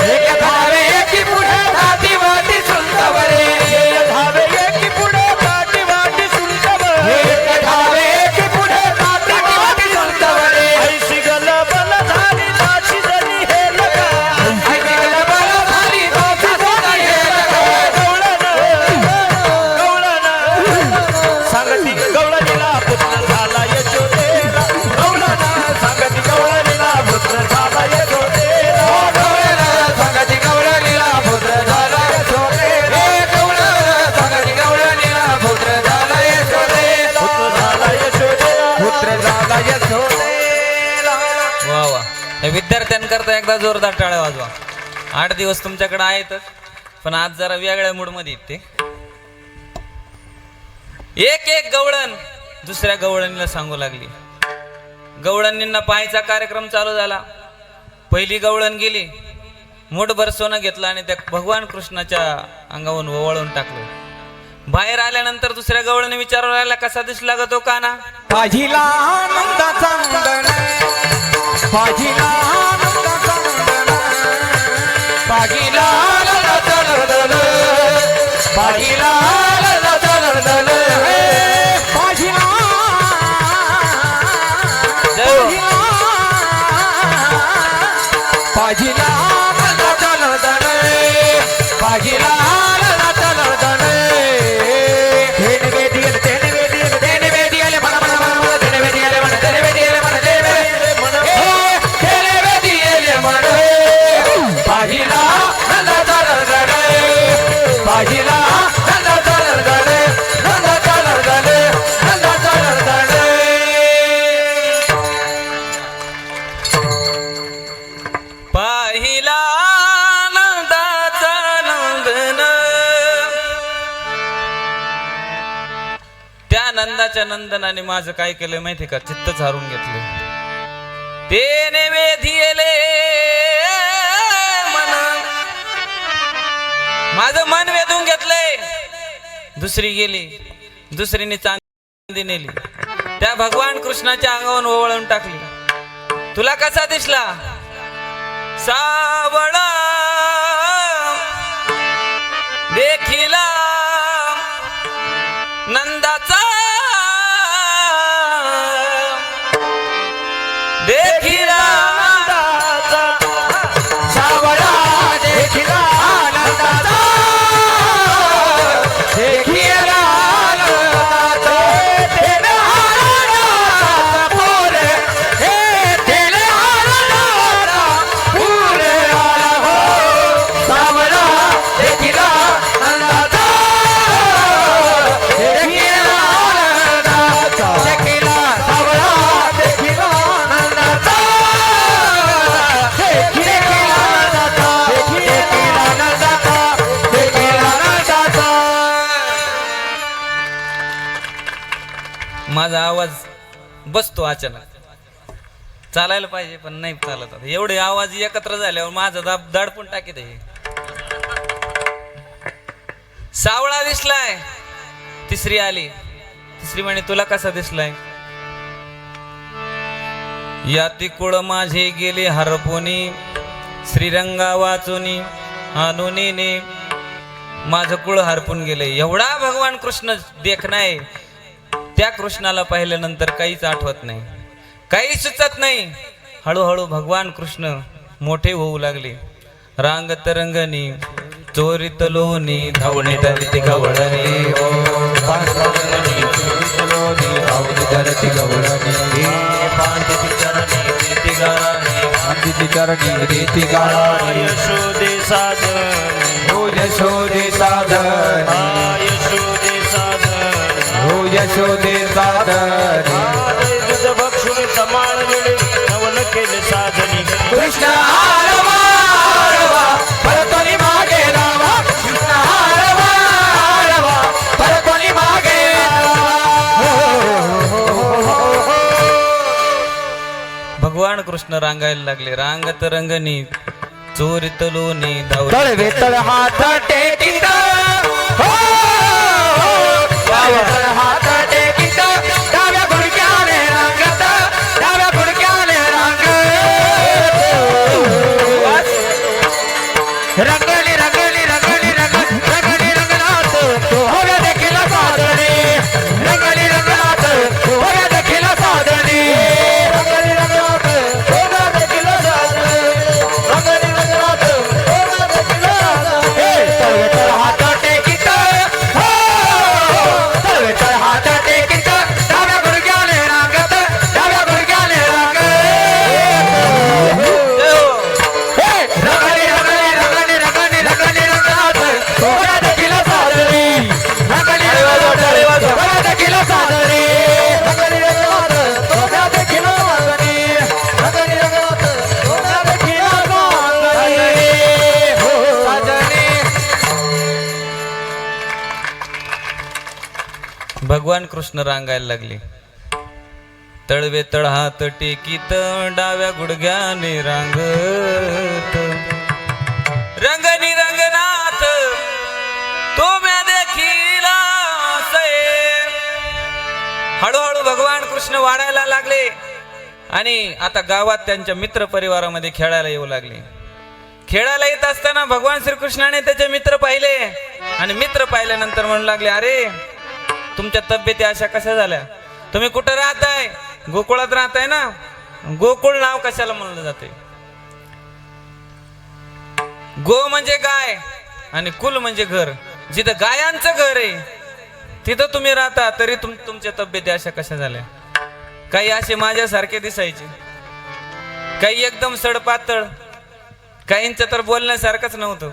एक धावे एकी पुढे धाटी वाटी सुंदर, एक धावे एकी पुढे आटी वाटी सुंदर, एक धावे एकी पुढे धाटी वाटी सुंदर. ऐशी गल बल झाली नाची जली हे लगा, ऐकी गल बल झाली नाची जली हे लगा. गवळण सांगती गवळणीला पुत्र झाला यशोदेला, गवळण सांगती गवळणीला पुत्र झाला यशोदेला, सांगती गवळणीला पुत्र झाला यशोदे, सांगती गवळणीला पुत्र झाला यशोदे, पुत्र झाला यशोदेला, पुत्र झाला यशोदेला. वा वा. या विद्यार्थ्यांकरता एकदा जोरदार टाळ्या वाजवा. 8 दिवस तुमच्याकडे आहेतच, पण आज जरा वेगळ्या मूडमध्ये आहेत ते. एक एक गवळण दुसऱ्या गवळणीला सांगू लागली. गवळणींना पाहायचा कार्यक्रम चालू झाला. पहिली गवळण गेली, मूठभर सोनं घेतलं आणि त्या भगवान कृष्णाच्या अंगावरून ओवाळून टाकलं. बाहेर आल्यानंतर दुसऱ्या गवळणी विचारू लागला, कसा दिसला ग तो काना? पाहिला आनंदाचा मुंडण, पाहिला आनंदाचा मुंडण, पाहिला आनंदाचा मुंडण, पाहिला आनंदाचा मुंडण, पाहिला पाहिला आनंदाचा मुंडण, पाहिला आनंदाचा मुंडण. तेने वेदियल तेने वेदियल तेने वेदियल मन मन मन मन तेने वेदियल मन तेने वेदियल मन तेने वेदियल मन पाहिला नंदा चल गणे पाहिला नंदा चल गणे नंदा चल गणे नंदाच्या नंदनाने माझं काय केलं माहिती का, चित्तच हारून घेतलं. तेने वेधिले मन, माझं मन वेधून घेतलंय. दुसरी गेली, दुसरीने चांदी नेली, त्या भगवान कृष्णाच्या अंगावर ओवळून टाकली. तुला कसा दिसला सावळा देखिला नंदाचा, देखिला सावळा देखिला नंदाचा, देखिला नंदाचा. तेने हाराचा फूल, हे तेने हाराचा फूल आला हो. सावळा देखिला नंदाचा, देखिला नंदाचा. देखिला सावळा देखिला नंदाचा, देखिला नंदाचा, देखिला नंदाचा, देखिला नंदाचा. माझा आवाज बसतो अचानक. चालायला पाहिजे पण नाही चालत. आता एवढे आवाज एकत्र झाल्यावर माझा दाडपून टाकीत आहे. सावळा दिसलाय, तिसरी आली. तिसरी म्हणे तुला कसा दिसलाय. या तिकुळ माझे गेले हरपोनी, श्रीरंगा वाचुनी अनुनीने. माझं कुळ हरपून गेले. एवढा भगवान कृष्ण देखणाय. त्या कृष्णाला पाहिल्यानंतर काहीच आठवत नाही, काही सुचत नाही. हळूहळू भगवान कृष्ण मोठे होऊ लागले. रांगत रंगणी चोरीत लोणी, धावणे धरती गवळणी हो. पांचरणी चोरीतलोनी, धावणी धरती गवळणी. पांडिती चरणी रीती गाणी, पांडिती चरणी रीती गाणी. यशोदे साधन, हो यशोदे साधन, यशोदे साधन. हो यशोदे साधन. दूध भक्षुणी समाळ वेळी नवल केले साधनी. कृष्ण आरवा आरवा, परतोनी मागे रावा. कृष्ण आरवा आरवा, परतोनी मागे भगवान कृष्ण रांगायला लागले. रांगत रंगणी चोरीत लोणी, धावणे तळवे तळ हात टेकित, हो तळ हात टेकित. डाव्या गुडक्याने रांगत, डाव्या गुडक्याने रांगत. रंगली रंगली रंगली रंग, रंगली रंगनाथ होव्या देखील साधणी. रंगली रंगनाथ होव्या देखील साधणी. रंगली रंगनाथ होव्या देखील साधणी. रंगली रंगनाथ होव्या देखील साधणी. तळवे तळ हात टेकित, हो तळवे तळ हात टेकित. डाव्या गुडघ्याने रांगत, डाव्या गुडघ्याने रांगत. रंगली रंगली रंगली रंगली रंगली रंगनाथ होव्या देखील साधणी. रंगली रंगनाथ होव्या देखील साधणी. रंगली रंगनाथ होव्या देखील साधणी. रंगली रंगनाथ होव्या देखील साधणी. हो साधणी. भगवान कृष्ण रांगायला लागले. तळवे तळ हात टेकीत, डाव्या गुडघ्याने रांगत. रंगनी रंगनाथ तुम्ही देखील असे. हळूहळू भगवान कृष्ण वाढायला लागले आणि आता गावात त्यांच्या मित्र परिवारामध्ये खेळायला येऊ लागले. खेळायला येत असताना भगवान श्रीकृष्णाने त्याचे मित्र पाहिले आणि मित्र पाहिल्यानंतर म्हणू लागले, अरे तुमच्या तब्येती अशा कशा झाल्या. तुम्ही कुठं राहताय. गोकुळात राहताय ना. गोकुळ नाव कशाला म्हणलं जाते. गो म्हणजे गाय आणि कुल म्हणजे घर. जिथं गायांचं घर आहे तिथं तुम्ही राहता, तरी तुमच्या तब्येती अशा कशा झाल्या. काही असे माझ्यासारखे दिसायचे, काही एकदम सडपातळ, काहींचं तर बोलण्यासारखंच नव्हतं.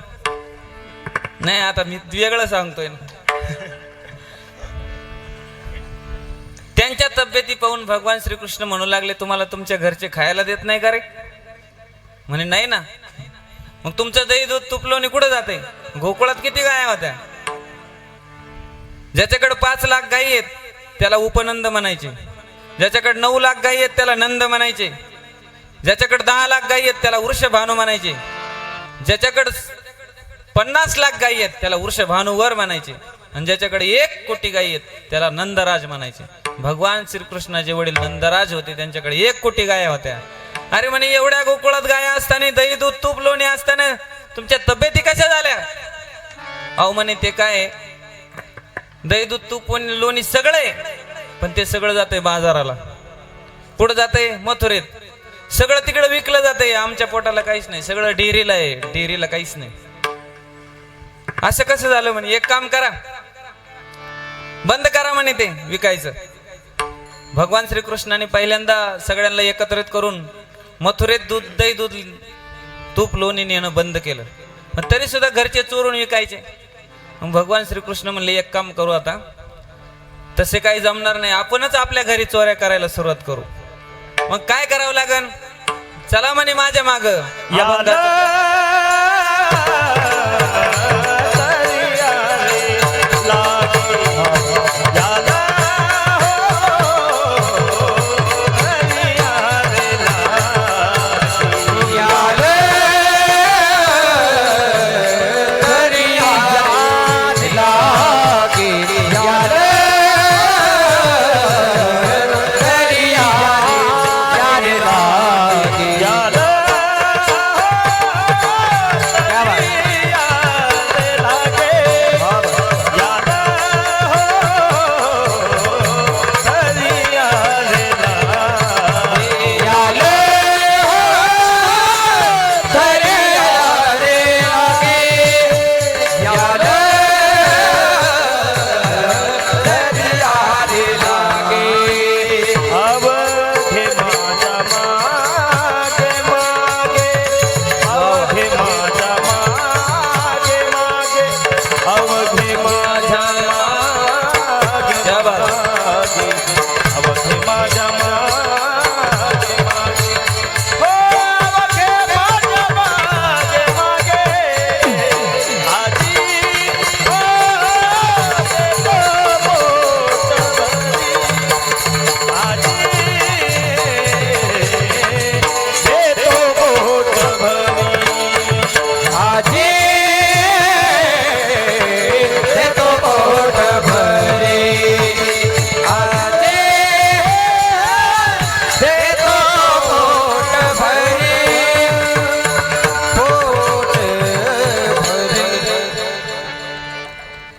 नाही आता मी वेगळं सांगतोय ना. त्यांच्या तब्येती पाहून भगवान श्रीकृष्ण म्हणू लागले, तुम्हाला तुमच्या घरचे खायला देत नाही का रे. म्हणे नाही ना. मग तुमचं दही दूध तुपलोनी कुठं जाते. गोकुळात किती गाया होत्या. ज्याच्याकडे 5 लाख गायी आहेत त्याला उपनंद म्हणायचे. ज्याच्याकडे 9 लाख गायी आहेत त्याला नंद म्हणायचे. ज्याच्याकडे 10 लाख गायी आहेत त्याला वृषभानु म्हणायचे. ज्याच्याकडे 50 लाख गायी आहेत त्याला वृषभानुवर म्हणायचे. आणि ज्याच्याकडे 1 कोटी गायी आहेत त्याला नंदराज म्हणायचे. भगवान श्रीकृष्णाचे वडील नंदराज होते, त्यांच्याकडे 1 कोटी गाया होत्या. अरे म्हणे एवढ्या गोकुळात गाया असताना, दही दूध तूप लोणी असताना तुमच्या तब्येती कशा झाल्या? अहो म्हणे ते काय, दही दूध तूप लोणी सगळे, पण ते सगळं जातंय बाजाराला, पुढे जातंय मथुरेत, सगळं तिकडे विकलं जातंय. आमच्या पोटाला काहीच नाही, सगळं डेअरीला आहे, डेअरीला काहीच नाही. असं कसं झालं? म्हणे एक काम करा, बंद करा म्हणे ते विकायचं. भगवान श्रीकृष्णाने पहिल्यांदा सगळ्यांना एकत्रित करून मथुरेत दूध दही दूध तूप लोणी नेणं बंद केलं. पण तरी सुद्धा घरचे चोरून विकायचे. मग भगवान श्रीकृष्ण म्हणले एक काम करू, आता तसे काही जमणार नाही, आपणच आपल्या घरी चोऱ्या करायला सुरुवात करू. मग काय करावं लागन? चला म्हणे माझ्या माग.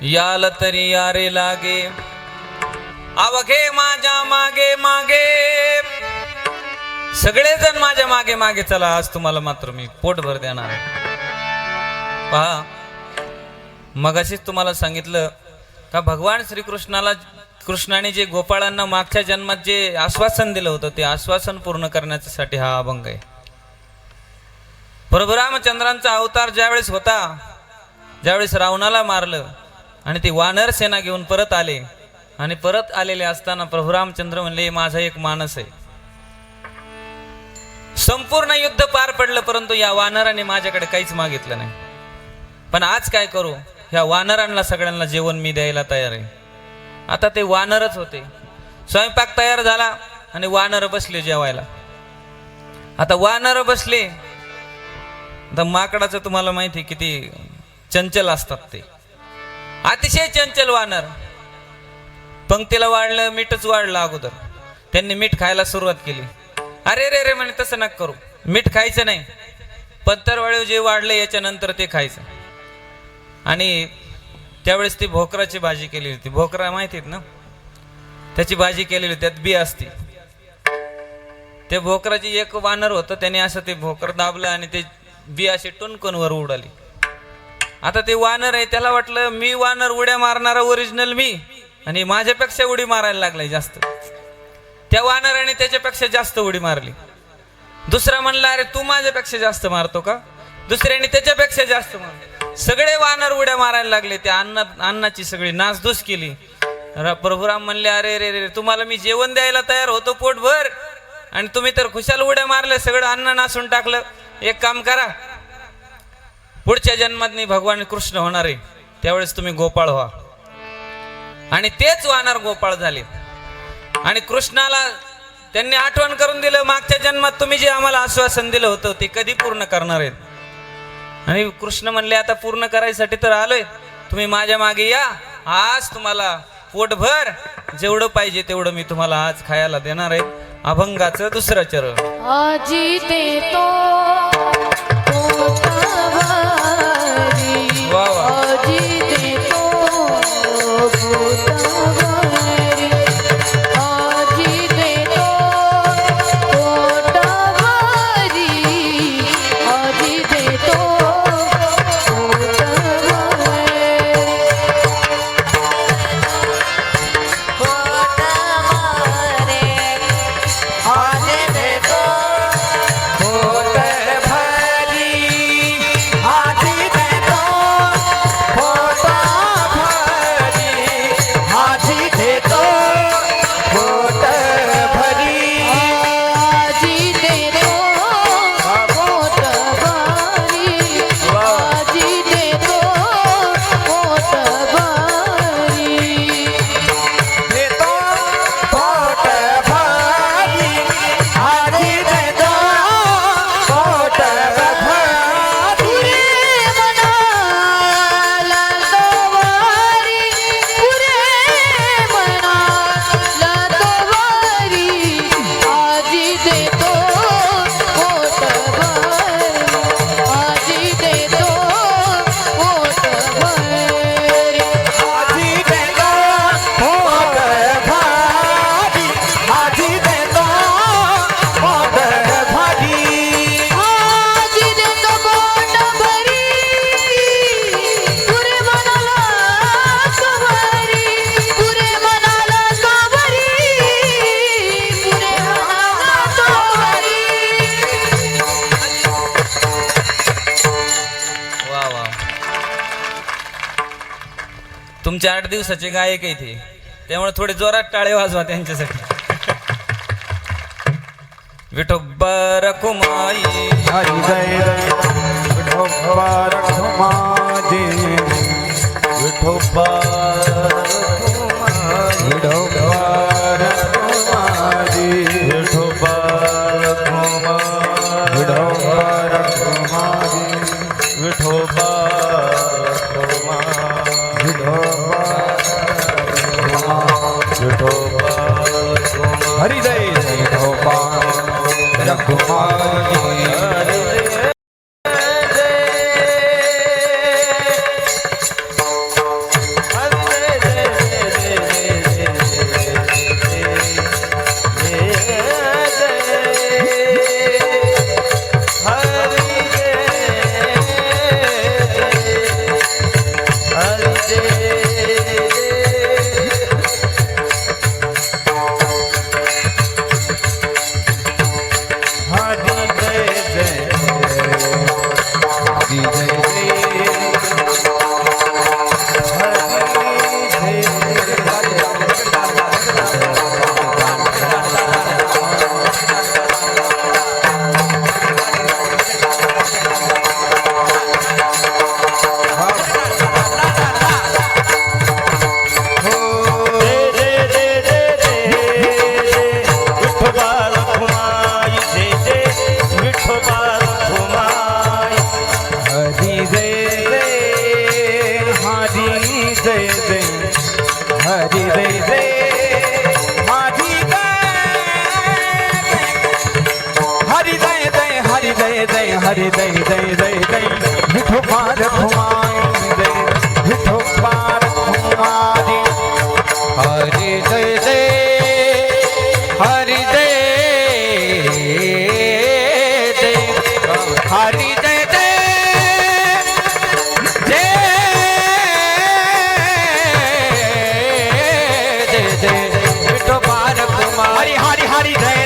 याल तरी यारे लागे, अवघे माझ्या मागे मागे. सगळेजण माझ्या मागे मागे चला, आज तुम्हाला मात्र मी पोटभर देणार आहे. पहा, मगाशीच तुम्हाला सांगितलं का भगवान कृष्णाने जे गोपाळांना मागच्या जन्मात जे आश्वासन दिलं होतं, ते आश्वासन पूर्ण करण्यासाठी हा अभंग आहे. प्रभू रामचंद्रांचा अवतार ज्यावेळेस होता, ज्यावेळेस रावणाला मारलं आणि ते वानर सेना घेऊन परत आले, आणि परत आलेले असताना प्रभू रामचंद्र म्हणले माझा एक मानस आहे. संपूर्ण युद्ध पार पडलं, परंतु या वानराने माझ्याकडे काहीच मागितलं नाही. पण आज काय करू, ह्या वानरांना सगळ्यांना जेवण मी द्यायला तयार आहे. आता ते वानरच होते. स्वयंपाक तयार झाला आणि वानर बसले जेवायला. आता वानर बसले, आता माकडाचं तुम्हाला माहिती किती चंचल असतात ते, अतिशय चंचल वानर. पंक्तीला वाढलं, मीठच वाढलं अगोदर. त्यांनी मीठ खायला सुरुवात केली. अरे रे रे म्हणे तसं नका करू, मीठ खायचं नाही, पत्तरवाळी जे वाढले याच्यानंतर ते खायचं. आणि त्यावेळेस ती भोकराची भाजी केली होती. भोकरा माहिती आहेत ना, त्याची भाजी केलेली, त्यात बी असती. ते भोकराची एक वानर होतं, त्याने असं ते भोकर दाबलं आणि ते बी अशी टुनकन वर उडाली. आता ते वानर आहे, त्याला वाटलं मी वानर उड्या मारणारा ओरिजिनल मी, आणि माझ्यापेक्षा उडी मारायला लागलाय जास्त. त्या वानराने त्याच्यापेक्षा जास्त उडी मारली. दुसरा म्हणला अरे तू माझ्यापेक्षा जास्त मारतो का? दुसऱ्याने त्याच्यापेक्षा जास्त मारले. सगळे वानर उड्या मारायला लागले. त्या अन्नाची सगळी नासधूस केली. प्रभुराम म्हणले अरे रे रे, तुम्हाला मी जेवण द्यायला तयार होतो पोटभर, आणि तुम्ही तर खुशाल उड्या मारल्या, सगळं अन्न नासून टाकलं. एक काम करा, पुढच्या जन्मात मी भगवान कृष्ण होणार आहे, त्यावेळेस तुम्ही गोपाळ व्हा. आणि तेच वानर गोपाळ झाले. आणि कृष्णाला त्यांनी आठवण करून दिलं, मागच्या जन्मात तुम्ही जे आम्हाला आश्वासन दिलं होतं ते कधी पूर्ण करणार आहेत. आणि कृष्ण म्हणले आता पूर्ण करायसाठी तर आलोय, तुम्ही माझ्या मागे या, आज तुम्हाला पोटभर जेवढं पाहिजे तेवढं मी तुम्हाला आज खायला देणार आहे. अभंगाचं दुसरं चरण. आजी देतो पोटभरी, वा वा. आजी देतो पोटभरी, आजी देतो पोटभरी, आजी देतो तुमचे 8 दिवसाचे गायक आहे ते, त्यामुळे थोडे जोरात टाळे वाजवा त्यांच्यासाठी. विठोबा रखुमाई हरी जय विठोबा रखुमाई, विठोबा रखुमाई, विठोबा रखुमाई, विठोबा रखुमाई, विठोबा रखुमाई, विठोबा हरि जय विठोबा रखुमाई. हरि जय जय जय जय विठोबा रखुमाई, जय विठोबा रखुमाई. हरि जय जय हरि जय जय हरि जय जय जय जय जय विठोबा रखुमाई. हरि हरि जय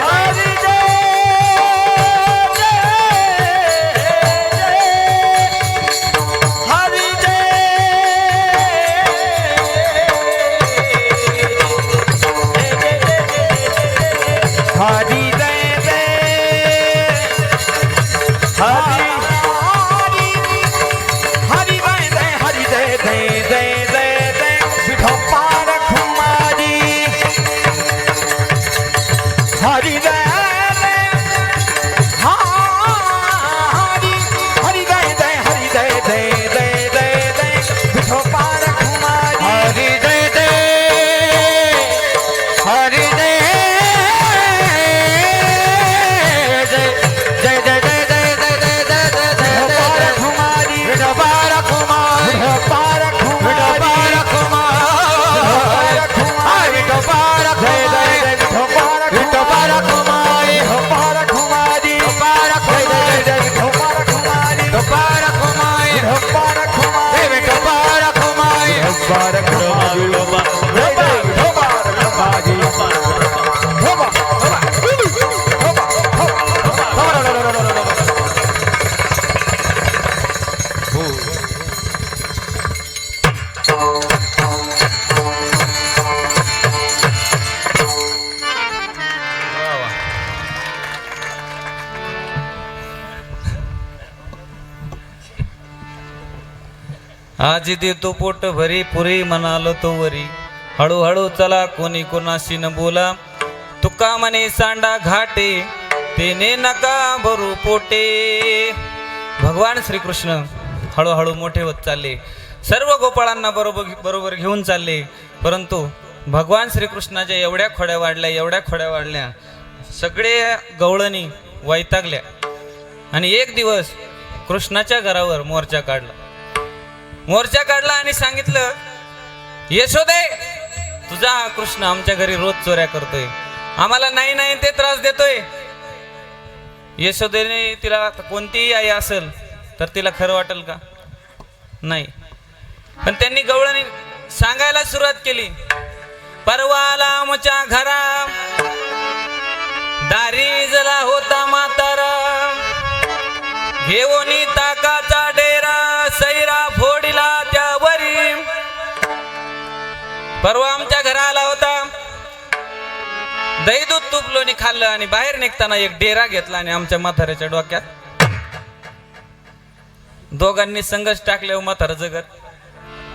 आजी देतो पोट भरी पुरी म्हणालो तो वरी, हळूहळू चला कोणी कोणाशी न बोला, तुका म्हणे सांडा घाटे तेने नका भरू पोटे. भगवान श्रीकृष्ण हळूहळू मोठे होत चालले, सर्व गोपाळांना बरोबर घेऊन चालले. परंतु भगवान श्रीकृष्णाच्या एवढ्या खोड्या वाढल्या, सगळे गवळणी वैतागल्या. आणि एक दिवस कृष्णाच्या घरावर मोर्चा काढला आणि सांगितलं, यशोदे, तुझा हा कृष्ण आमच्या घरी रोज चोऱ्या करतोय, आम्हाला नाही ते त्रास देतोय. यशोदेने तिला कोणतीही आई असेल तर तिला खरं वाटेल का? नाही. पण त्यांनी गवळणी सांगायला सुरुवात केली, परवाला आमच्या घरा दारी जला होता म्हातारा, घेऊनी ताकाचा डेरा सैरा फोडीला त्यावरी. परवा आमच्या घरा आला होता, दही दूध तूप लोणी खाल्लं आणि बाहेर निघताना एक डेरा घेतला आणि आमच्या म्हाताऱ्याच्या डोक्यात. दोघांनी संघर्ष टाकले, म्हातारा जगत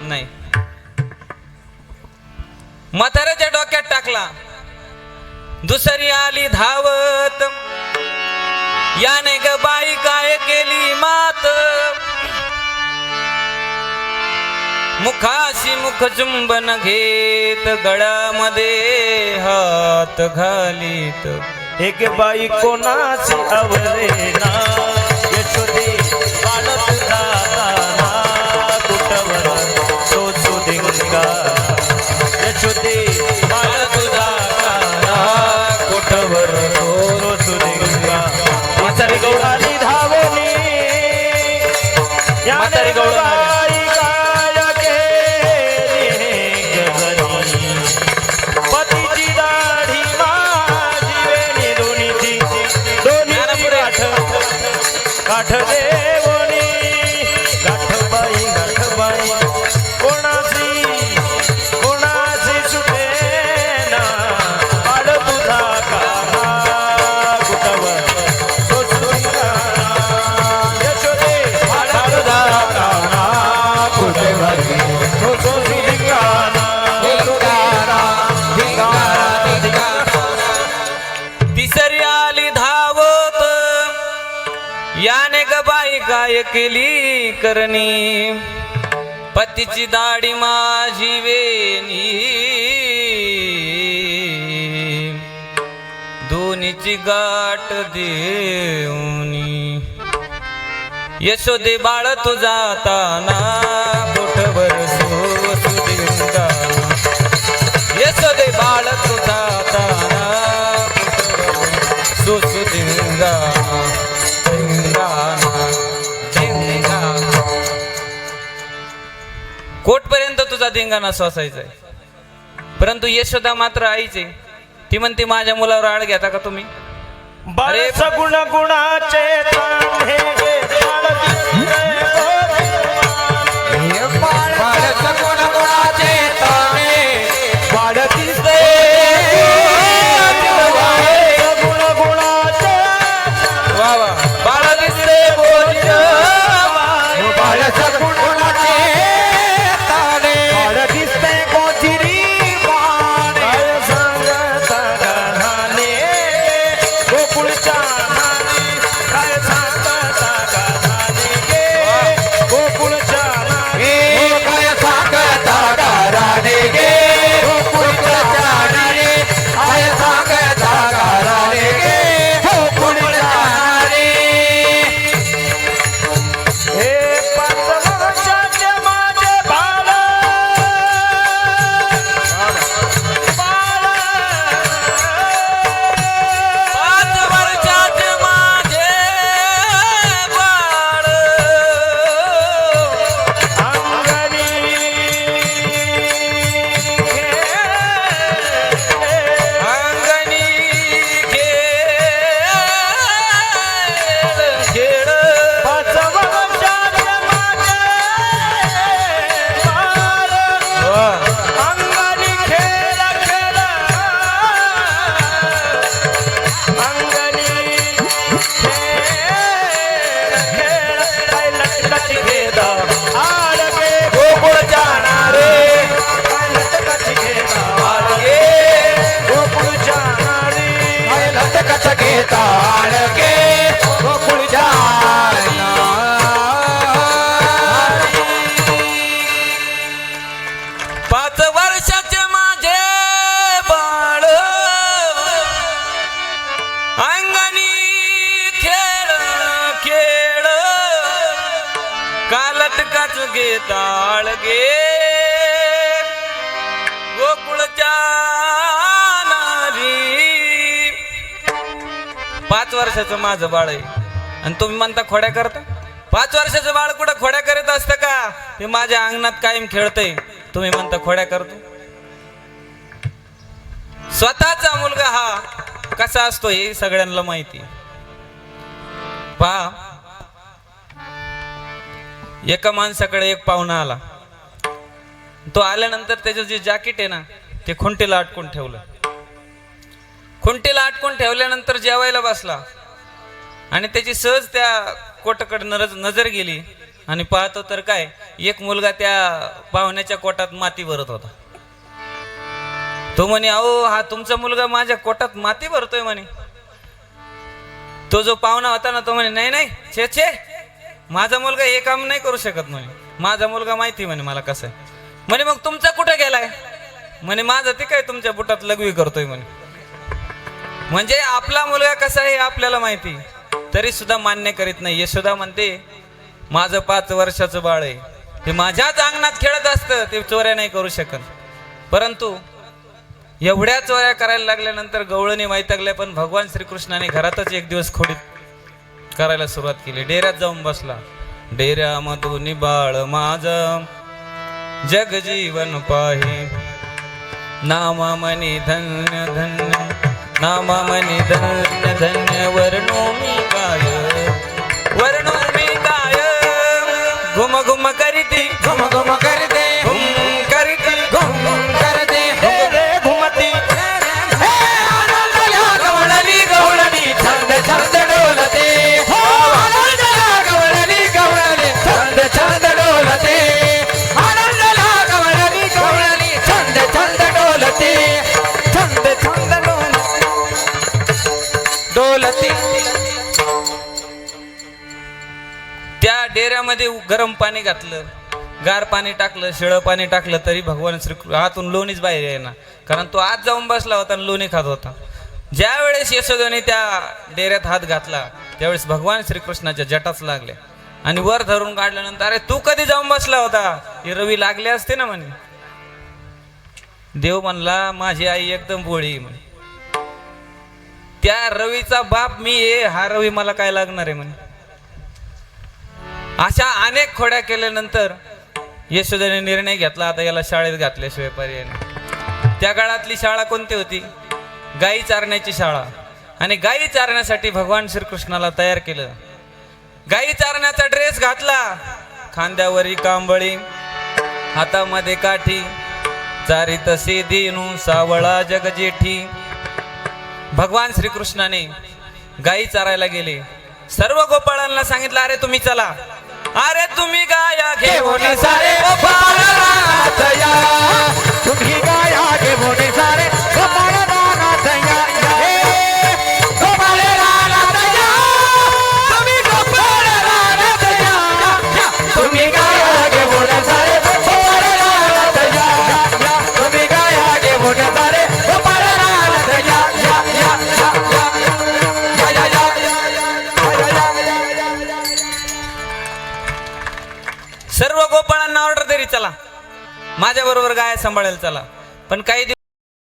नाही. म्हाताऱ्याच्या डोक्यात टाकला. दुसरी आली धावत, याने ग बाई काय केली मात, मुखाशी मुख चुंबन घेत, गळ्यामध्ये हात घालीत. एक बाई कोणाची आवरेना, यशोदे बाळत जाताना कुटवर सोचू दिंगा, यशोदे बाळत जाताना कुटवर सोचू दिंगा. म्हातारी गौराणी धावली, म्हातारी गौराणी काय केली गगनी, पतीची दाढी माझी वेणी दोन्हीची गाठ देवणी, गाठबाई कोणाची सुटेना, बाळ तुझा काना कुटवर सोचूया, यशोदे बाळ तुझा काना कुटवर सोचूया. तिसरी आली धावत, याने ग बाई काय केली करणी, पतीची दाढी माझी वेणी, दोन्हीची गाठ देऊनी. यशोदे बाळ तू जाताना कोठवर सोसू दिंगा, यशोदे बाळ तू जाताना सोसू दिंगा. कोटपर्यंत तुझा धिंगाणा सोसायचा, परंतु यशोदा मात्र आईचे. ती म्हणते, माझ्या मुलावर आळ घेता का तुम्ही? बाळ सगुण गुणाचे तांढे, बाळ गुणाचे ताने, बाळ दिसते सगुण गुणाचे, वा वा, बाळ दिसते बोली, बाळ गुणाचे ताने, बाळ दिसते कोचिरी माने, काय सांगता गाणे गोकुळच्या नानी, काय सांगता गाणे 5 वर्षाचे माझे बाळ अंगणी खेळ खेळ कालटकाच गे ताळ गे गोकुळच्या नारी. 5 वर्षाचं माझं बाळ आहे आणि तुम्ही म्हणता खोड्या करता. 5 वर्षाचं बाळ कुठं खोड्या करत असतं का? ते माझ्या अंगणात कायम खेळतंय, तुम्ही म्हणता खोड्या करतो. स्वतःचा मुलगा हा कसा असतो हे सगळ्यांना माहिती. पहा, एका माणसाकडे एक पाहुणा आला. तो आल्यानंतर त्याचं जे जॅकेट आहे ना ते खुंटीला अटकून ठेवलं. खुंटीला अटकून ठेवल्यानंतर जेवायला बसला आणि त्याची सहज त्या कोटाकडे नजर गेली आणि पाहतो तर काय, एक मुलगा त्या पाहुण्याच्या कोटात माती भरत होता. तो म्हणे, अहो हा तुमचा मुलगा माझ्या कोटात माती भरतोय म्हणे. तो जो पाहुणा होता ना तो म्हणे, नाही नाही छे छे, माझा मुलगा हे काम नाही करू शकत म्हणे. माझा मुलगा माहिती म्हणे मला कसं आहे म्हणे. मग तुमचा कुठं गेलाय म्हणे. माझं ते काय तुमच्या बुटात लघवी करतोय म्हणे. म्हणजे आपला मुलगा कसा आहे हे आपल्याला माहिती, तरी सुद्धा मान्य करीत नाही. यशोदा म्हणते, माझं 5 वर्षाचं बाळ आहे, ते माझ्याच अंगणात खेळत असतं, ते चोऱ्या नाही करू शकत. परंतु एवढ्या चोऱ्या करायला लागल्यानंतर गवळणी वैतागल्या. पण भगवान श्रीकृष्णाने घरातच एक दिवस खोडीत करायला सुरुवात केली. डेऱ्यात जाऊन बसला. डेऱ्यामधून बाळ माझं जगजीवन पाही, नामा मनी धन्य धन्य, नामा मनी धन्य धन्य, वर्णो मी काय, वर्णो मी काय. घुम घुम करीती, घुम घुम करते, घुम करीती, घुम घुम करते, हे रे घुमती. आनंदाला गवळणी गवळणी छंद छंद डोलते, आनंदाला गवळणी गवळणी छंद छंद डोलते, आनंदाला गवळणी गवळणी छंद छंद डोलते, छंद छंद डोलते. त्या डेऱ्यामध्ये गरम पाणी घातलं, गार पाणी टाकलं, शिळं पाणी टाकलं, तरी भगवान श्री आतून लोणीच बाहेर येईना. कारण तो आत जाऊन बसला होता आणि लोणी खात होता. ज्या वेळेस यशोदेने त्या डेऱ्यात हात घातला त्यावेळेस भगवान श्रीकृष्णाच्या जटाच लागल्या आणि वर धरून काढल्यानंतर, अरे तू कधी जाऊन बसला होता, ही रवी लागले असते ना म्हणे. देव म्हणला, माझी आई एकदम बोळी म्हणे. त्या रवीचा बाप मी आहे, हा रवी मला काय लागणार आहे म्हणे. अशा अनेक खोड्या केल्यानंतर यशोदेने निर्णय घेतला, आता याला शाळेत घातल्याशिवाय पर्याय नाही. त्या काळातली शाळा कोणती होती? गायी चारण्याची शाळा. आणि गायी चारण्यासाठी भगवान श्रीकृष्णाला तयार केलं. गायी चारण्याचा ड्रेस घातला, खांद्यावरी कांबळी, हातामध्ये काठी, चारित सीधीनु सावळा जगजेठी. भगवान श्रीकृष्णाने गायी चारायला गेले. सर्व गोपाळांना सांगितलं, अरे तुम्ही चला, अरे तुम्ही गाया घेऊन सारे गोपाळ रानात या, तुम्ही गाया घेऊन सारे गोपाळ रानात या, हे गोपाळ रानात या, तुम्ही गोपाळ रानात या, तुम्ही गाया घेऊन सारे गोपाळ रानात या, तुम्ही गाया घेऊन सारे गोपाळ रानात या, या या या या या सर्व गोपाळांना ऑर्डर तरी चला, माझ्या बरोबर गाय सांभाळायला चला. पण काही